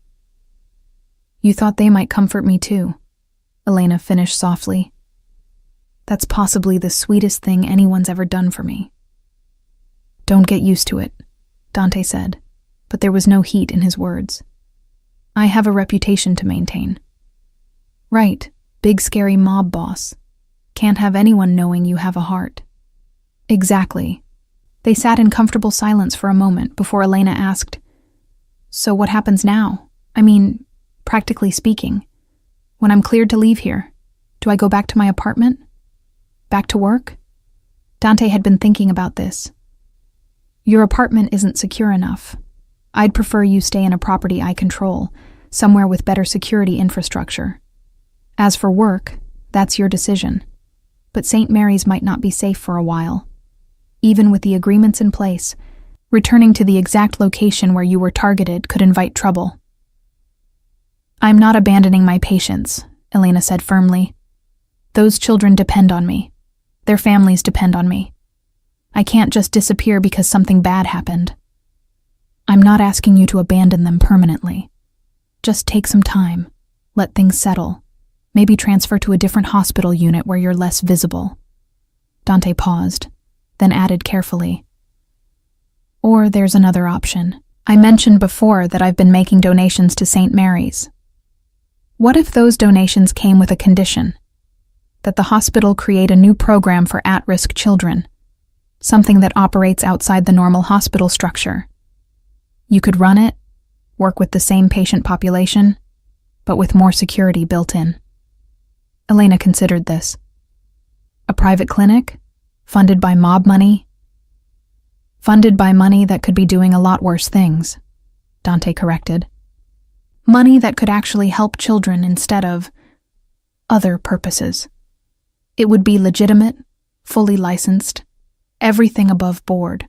"You thought they might comfort me too," Elena finished softly. "That's possibly the sweetest thing anyone's ever done for me." "Don't get used to it," Dante said, but there was no heat in his words. "I have a reputation to maintain." "Right, big scary mob boss. Can't have anyone knowing you have a heart." "Exactly." They sat in comfortable silence for a moment before Elena asked, "So what happens now? I mean, practically speaking. When I'm cleared to leave here, do I go back to my apartment? Back to work?" Dante had been thinking about this. "Your apartment isn't secure enough. I'd prefer you stay in a property I control, somewhere with better security infrastructure. As for work, that's your decision. But St. Mary's might not be safe for a while. Even with the agreements in place, Returning to the exact location where you were targeted could invite trouble. I'm not abandoning my patients, Elena said firmly. Those children depend on me. Their families depend on me. I can't just disappear because something bad happened. I'm not asking you to abandon them permanently. Just take some time. Let things settle. Maybe transfer to a different hospital unit where you're less visible. Dante paused, then added carefully. Or there's another option. I mentioned before that I've been making donations to St. Mary's. What if those donations came with a condition? That the hospital create a new program for at-risk children, something that operates outside the normal hospital structure. You could run it, work with the same patient population, but with more security built in. Elena considered this. A private clinic? Funded by mob money? Funded by money that could be doing a lot worse things, Dante corrected. Money that could actually help children instead of other purposes. It would be legitimate, fully licensed, everything above board,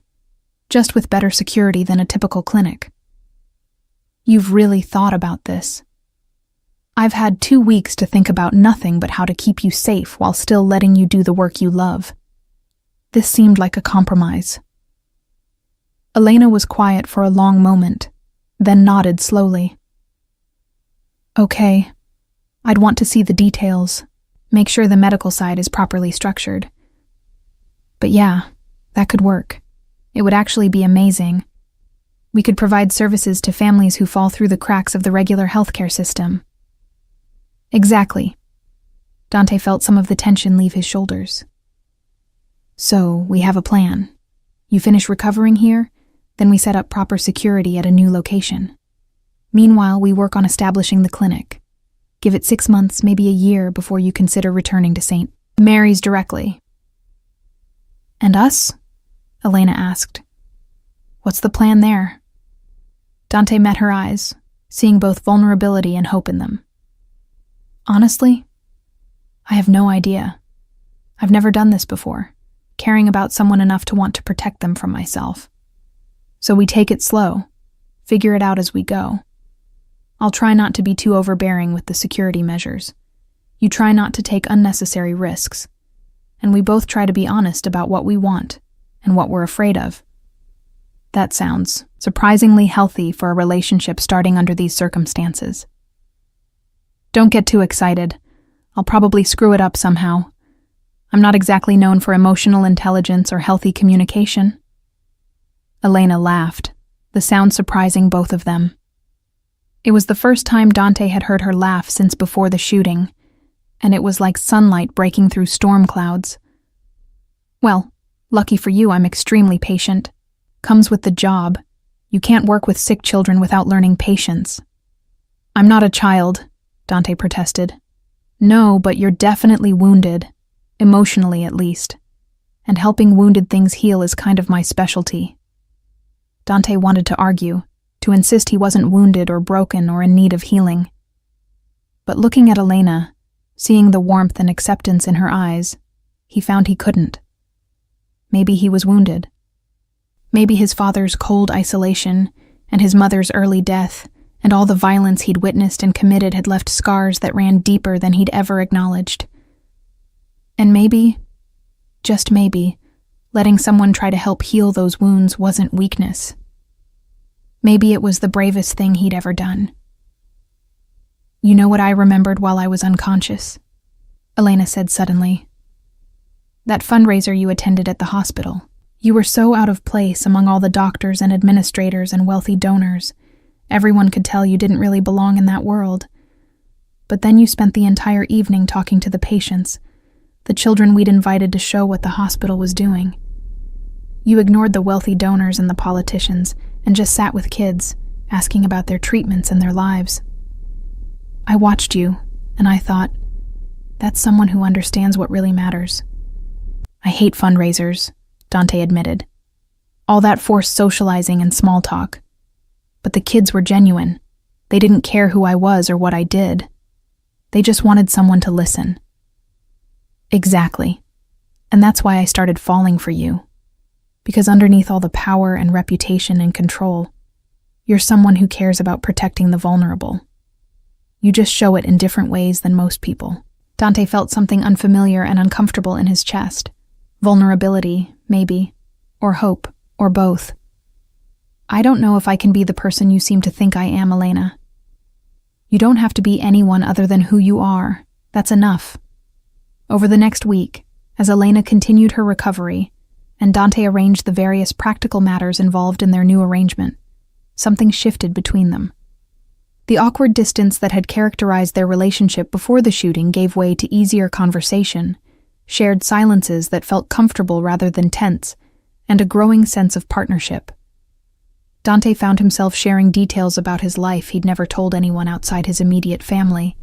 just with better security than a typical clinic. You've really thought about this. I've had 2 weeks to think about nothing but how to keep you safe while still letting you do the work you love. This seemed like a compromise. Elena was quiet for a long moment, then nodded slowly. Okay, I'd want to see the details, make sure the medical side is properly structured. But yeah, that could work. It would actually be amazing. We could provide services to families who fall through the cracks of the regular healthcare system. Exactly. Dante felt some of the tension leave his shoulders. So, we have a plan. You finish recovering here, then we set up proper security at a new location. Meanwhile, we work on establishing the clinic. Give it 6 months, maybe a year, before you consider returning to St. Mary's directly. And us? Elena asked. What's the plan there? Dante met her eyes, seeing both vulnerability and hope in them. Honestly, I have no idea. I've never done this before, caring about someone enough to want to protect them from myself. So we take it slow, figure it out as we go. I'll try not to be too overbearing with the security measures. You try not to take unnecessary risks. And we both try to be honest about what we want and what we're afraid of. That sounds surprisingly healthy for a relationship starting under these circumstances. Don't get too excited. I'll probably screw it up somehow. I'm not exactly known for emotional intelligence or healthy communication. Elena laughed, the sound surprising both of them. It was the first time Dante had heard her laugh since before the shooting, and it was like sunlight breaking through storm clouds. Well, lucky for you, I'm extremely patient. Comes with the job. You can't work with sick children without learning patience. I'm not a child, Dante protested. No, but you're definitely wounded, emotionally at least, and helping wounded things heal is kind of my specialty. Dante wanted to argue, to insist he wasn't wounded or broken or in need of healing. But looking at Elena, seeing the warmth and acceptance in her eyes, he found he couldn't. Maybe he was wounded. Maybe his father's cold isolation and his mother's early death and all the violence he'd witnessed and committed had left scars that ran deeper than he'd ever acknowledged. And maybe, just maybe, letting someone try to help heal those wounds wasn't weakness. Maybe it was the bravest thing he'd ever done. You know what I remembered while I was unconscious? Elena said suddenly. That fundraiser you attended at the hospital. You were so out of place among all the doctors and administrators and wealthy donors. Everyone could tell you didn't really belong in that world. But then you spent the entire evening talking to the patients, the children we'd invited to show what the hospital was doing. You ignored the wealthy donors and the politicians and just sat with kids, asking about their treatments and their lives. I watched you, and I thought, that's someone who understands what really matters. I hate fundraisers, Dante admitted. All that forced socializing and small talk. But the kids were genuine. They didn't care who I was or what I did. They just wanted someone to listen. Exactly. And that's why I started falling for you. Because underneath all the power and reputation and control, you're someone who cares about protecting the vulnerable. You just show it in different ways than most people. Dante felt something unfamiliar and uncomfortable in his chest. Vulnerability, maybe, or hope, or both. I don't know if I can be the person you seem to think I am, Elena. You don't have to be anyone other than who you are. That's enough. Over the next week, as Elena continued her recovery, and Dante arranged the various practical matters involved in their new arrangement, something shifted between them. The awkward distance that had characterized their relationship before the shooting gave way to easier conversation, shared silences that felt comfortable rather than tense, and a growing sense of partnership. Dante found himself sharing details about his life he'd never told anyone outside his immediate family.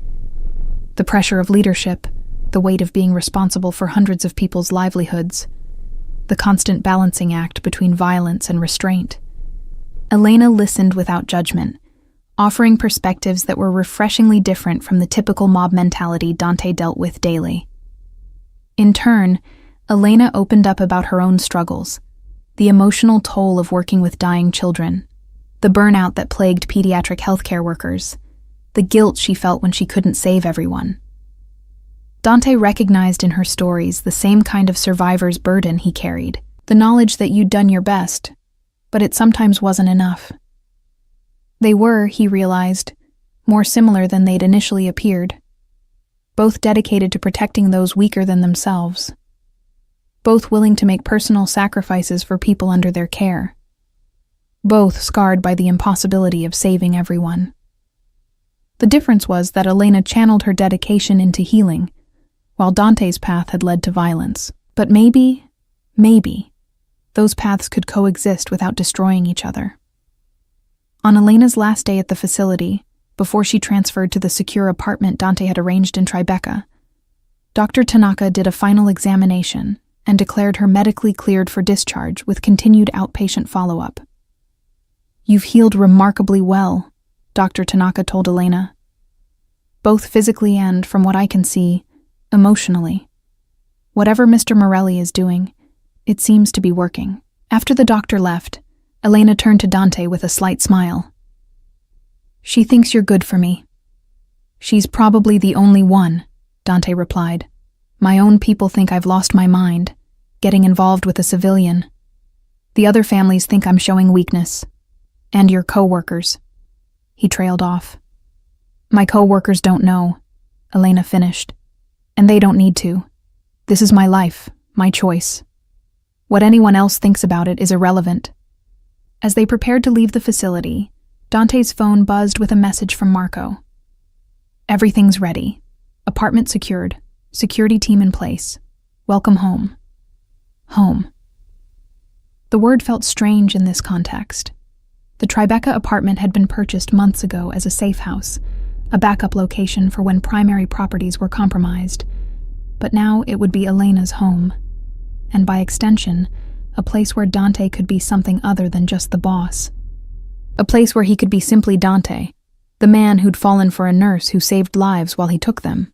The pressure of leadership, the weight of being responsible for hundreds of people's livelihoods, the constant balancing act between violence and restraint. Elena listened without judgment, offering perspectives that were refreshingly different from the typical mob mentality Dante dealt with daily. In turn, Elena opened up about her own struggles, the emotional toll of working with dying children, the burnout that plagued pediatric healthcare workers, the guilt she felt when she couldn't save everyone. Dante recognized in her stories the same kind of survivor's burden he carried, the knowledge that you'd done your best, but it sometimes wasn't enough. They were, he realized, more similar than they'd initially appeared, both dedicated to protecting those weaker than themselves, both willing to make personal sacrifices for people under their care, both scarred by the impossibility of saving everyone. The difference was that Elena channeled her dedication into healing, while Dante's path had led to violence. But maybe, those paths could coexist without destroying each other. On Elena's last day at the facility, before she transferred to the secure apartment Dante had arranged in Tribeca, Dr. Tanaka did a final examination and declared her medically cleared for discharge with continued outpatient follow-up. "You've healed remarkably well," Dr. Tanaka told Elena. "Both physically and, from what I can see, emotionally. Whatever Mr. Morelli is doing, it seems to be working." After the doctor left, Elena turned to Dante with a slight smile. "She thinks you're good for me." "She's probably the only one," Dante replied. "My own people think I've lost my mind, getting involved with a civilian. The other families think I'm showing weakness. And your co-workers." He trailed off. "My co-workers don't know," Elena finished. "And they don't need to. This is my life, my choice. What anyone else thinks about it is irrelevant." As they prepared to leave the facility, Dante's phone buzzed with a message from Marco. "Everything's ready. Apartment secured. Security team in place. Welcome home." Home. The word felt strange in this context. The Tribeca apartment had been purchased months ago as a safe house, a backup location for when primary properties were compromised. But now it would be Elena's home, and by extension, a place where Dante could be something other than just the boss. A place where he could be simply Dante, the man who'd fallen for a nurse who saved lives while he took them.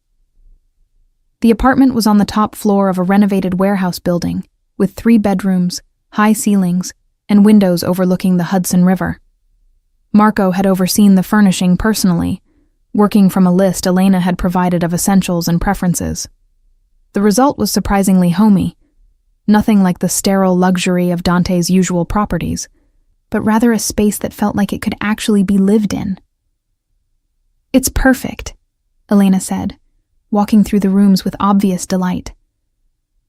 The apartment was on the top floor of a renovated warehouse building, with 3 bedrooms, high ceilings, and windows overlooking the Hudson River. Marco had overseen the furnishing personally, working from a list Elena had provided of essentials and preferences. The result was surprisingly homey, nothing like the sterile luxury of Dante's usual properties, but rather a space that felt like it could actually be lived in. "It's perfect," Elena said, walking through the rooms with obvious delight.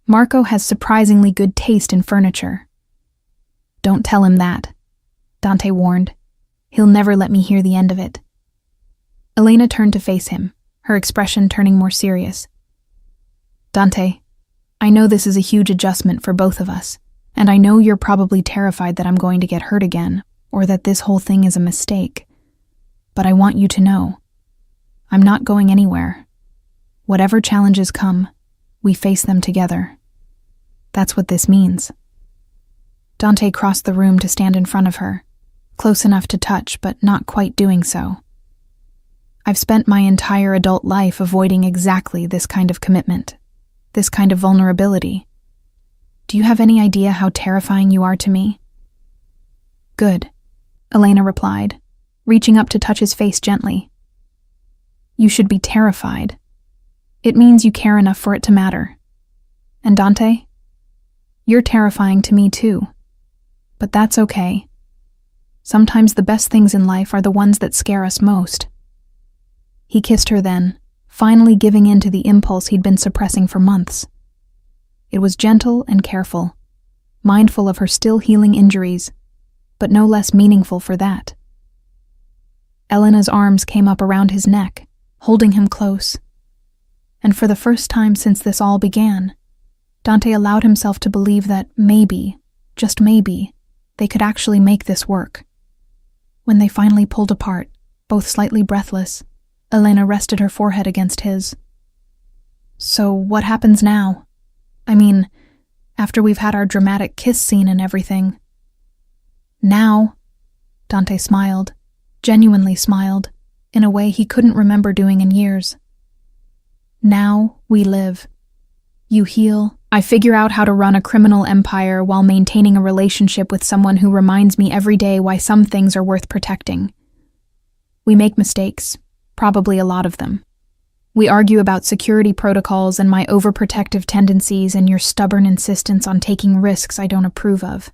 "Marco has surprisingly good taste in furniture." "Don't tell him that," Dante warned. "He'll never let me hear the end of it." Elena turned to face him, her expression turning more serious. "Dante, I know this is a huge adjustment for both of us, and I know you're probably terrified that I'm going to get hurt again, or that this whole thing is a mistake. But I want you to know, I'm not going anywhere. Whatever challenges come, we face them together. That's what this means." Dante crossed the room to stand in front of her, close enough to touch but not quite doing so. "I've spent my entire adult life avoiding exactly this kind of commitment, this kind of vulnerability. Do you have any idea how terrifying you are to me?" "Good," Elena replied, reaching up to touch his face gently. "You should be terrified. It means you care enough for it to matter. And Dante? You're terrifying to me too. But that's okay. Sometimes the best things in life are the ones that scare us most." He kissed her then, finally giving in to the impulse he'd been suppressing for months. It was gentle and careful, mindful of her still healing injuries, but no less meaningful for that. Elena's arms came up around his neck, holding him close. And for the first time since this all began, Dante allowed himself to believe that maybe, just maybe, they could actually make this work. When they finally pulled apart, both slightly breathless, Elena rested her forehead against his. "So what happens now? I mean, after we've had our dramatic kiss scene and everything." "Now," Dante smiled, genuinely smiled, in a way he couldn't remember doing in years. "Now we live. You heal. I figure out how to run a criminal empire while maintaining a relationship with someone who reminds me every day why some things are worth protecting. We make mistakes, probably a lot of them. We argue about security protocols and my overprotective tendencies and your stubborn insistence on taking risks I don't approve of."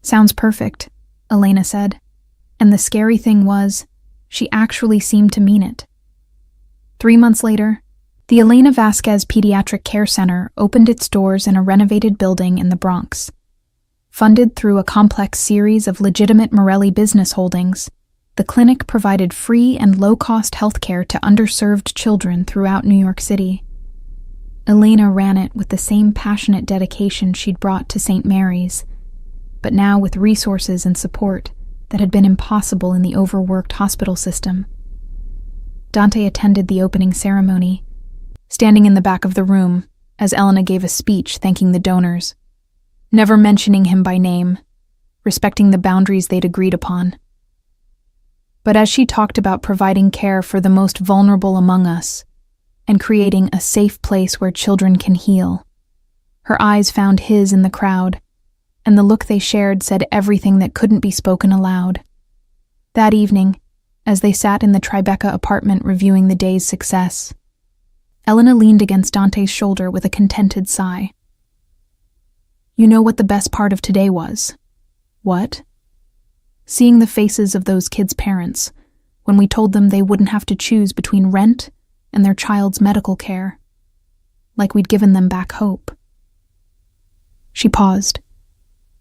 "Sounds perfect," Elena said, and the scary thing was, she actually seemed to mean it. 3 months later, the Elena Vasquez Pediatric Care Center opened its doors in a renovated building in the Bronx. Funded through a complex series of legitimate Morelli business holdings, the clinic provided free and low-cost healthcare to underserved children throughout New York City. Elena ran it with the same passionate dedication she'd brought to St. Mary's, but now with resources and support that had been impossible in the overworked hospital system. Dante attended the opening ceremony, standing in the back of the room as Elena gave a speech thanking the donors, never mentioning him by name, respecting the boundaries they'd agreed upon. But as she talked about providing care for the most vulnerable among us and creating a safe place where children can heal, her eyes found his in the crowd, and the look they shared said everything that couldn't be spoken aloud. That evening, as they sat in the Tribeca apartment reviewing the day's success, Elena leaned against Dante's shoulder with a contented sigh. "You know what the best part of today was?" "What?" "Seeing the faces of those kids' parents when we told them they wouldn't have to choose between rent and their child's medical care. Like we'd given them back hope." She paused,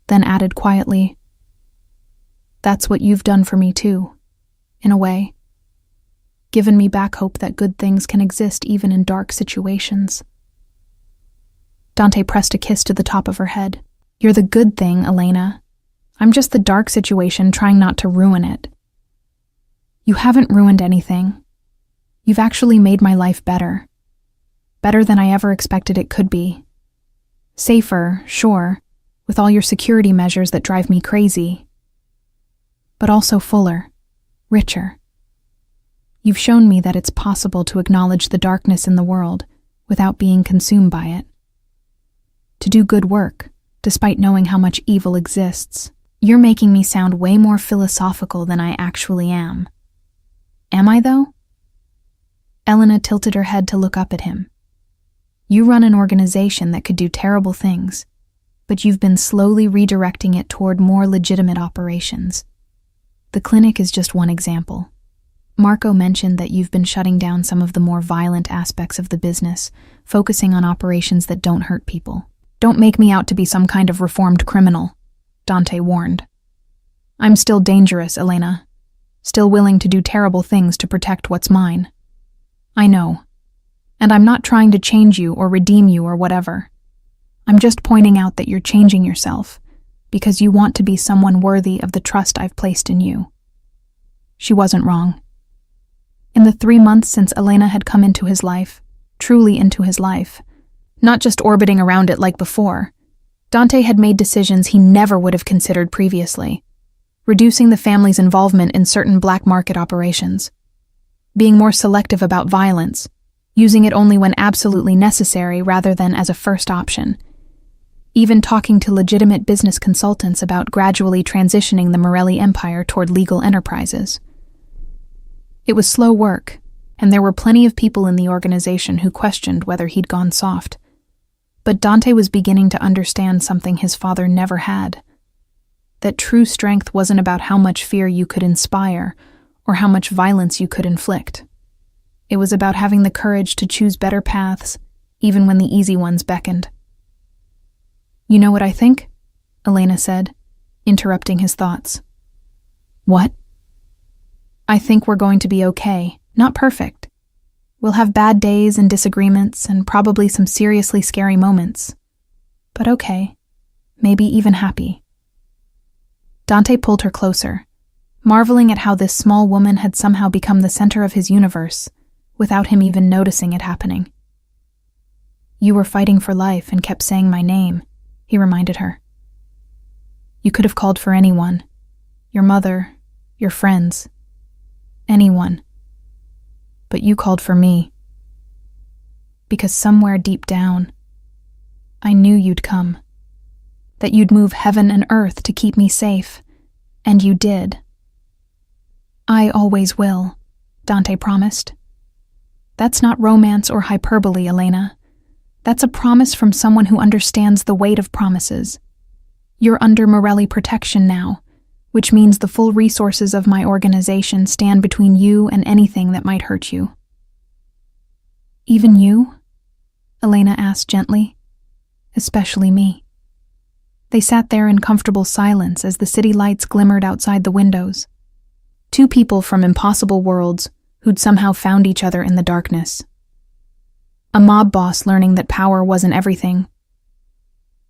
then added quietly, "That's what you've done for me too, in a way. Given me back hope that good things can exist even in dark situations." Dante pressed a kiss to the top of her head. "You're the good thing, Elena. I'm just the dark situation trying not to ruin it." "You haven't ruined anything. You've actually made my life better. Better than I ever expected it could be. Safer, sure, with all your security measures that drive me crazy. But also fuller, richer. You've shown me that it's possible to acknowledge the darkness in the world without being consumed by it. To do good work, despite knowing how much evil exists. You're making me sound way more philosophical than I actually am. Am I, though?" Elena tilted her head to look up at him. "You run an organization that could do terrible things, but you've been slowly redirecting it toward more legitimate operations. The clinic is just one example. Marco mentioned that you've been shutting down some of the more violent aspects of the business, focusing on operations that don't hurt people. Don't make me out to be some kind of reformed criminal," Dante warned. "I'm still dangerous, Elena. Still willing to do terrible things to protect what's mine. I know. And I'm not trying to change you or redeem you or whatever. I'm just pointing out that you're changing yourself because you want to be someone worthy of the trust I've placed in you." She wasn't wrong. In the 3 months since Elena had come into his life, truly into his life, not just orbiting around it like before, Dante had made decisions he never would have considered previously, reducing the family's involvement in certain black market operations, being more selective about violence, using it only when absolutely necessary rather than as a first option, even talking to legitimate business consultants about gradually transitioning the Morelli empire toward legal enterprises. It was slow work, and there were plenty of people in the organization who questioned whether he'd gone soft. But Dante was beginning to understand something his father never had: that true strength wasn't about how much fear you could inspire or how much violence you could inflict. It was about having the courage to choose better paths, even when the easy ones beckoned. "You know what I think?" Elena said, interrupting his thoughts. "What?" "I think we're going to be okay, not perfect. We'll have bad days and disagreements and probably some seriously scary moments. But okay, maybe even happy." Dante pulled her closer, marveling at how this small woman had somehow become the center of his universe, without him even noticing it happening. "You were fighting for life and kept saying my name," he reminded her. "You could have called for anyone. Your mother, your friends, anyone. But you called for me. Because somewhere deep down, I knew you'd come. That you'd move heaven and earth to keep me safe. And you did." "I always will," Dante promised. "That's not romance or hyperbole, Elena. That's a promise from someone who understands the weight of promises. You're under Morelli protection now, which means the full resources of my organization stand between you and anything that might hurt you." "Even you?" Elena asked gently. "Especially me." They sat there in comfortable silence as the city lights glimmered outside the windows. Two people from impossible worlds who'd somehow found each other in the darkness. A mob boss learning that power wasn't everything.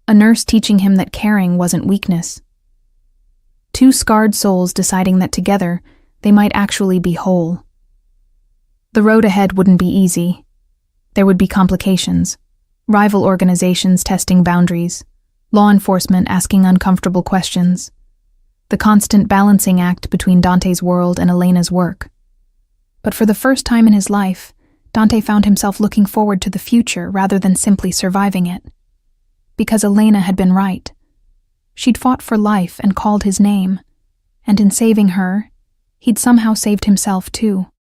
A nurse teaching him that caring wasn't weakness. Two scarred souls deciding that together they might actually be whole. The road ahead wouldn't be easy. There would be complications, rival organizations testing boundaries, law enforcement asking uncomfortable questions, the constant balancing act between Dante's world and Elena's work. But for the first time in his life, Dante found himself looking forward to the future rather than simply surviving it. Because Elena had been right. She'd fought for life and called his name, and in saving her, he'd somehow saved himself too.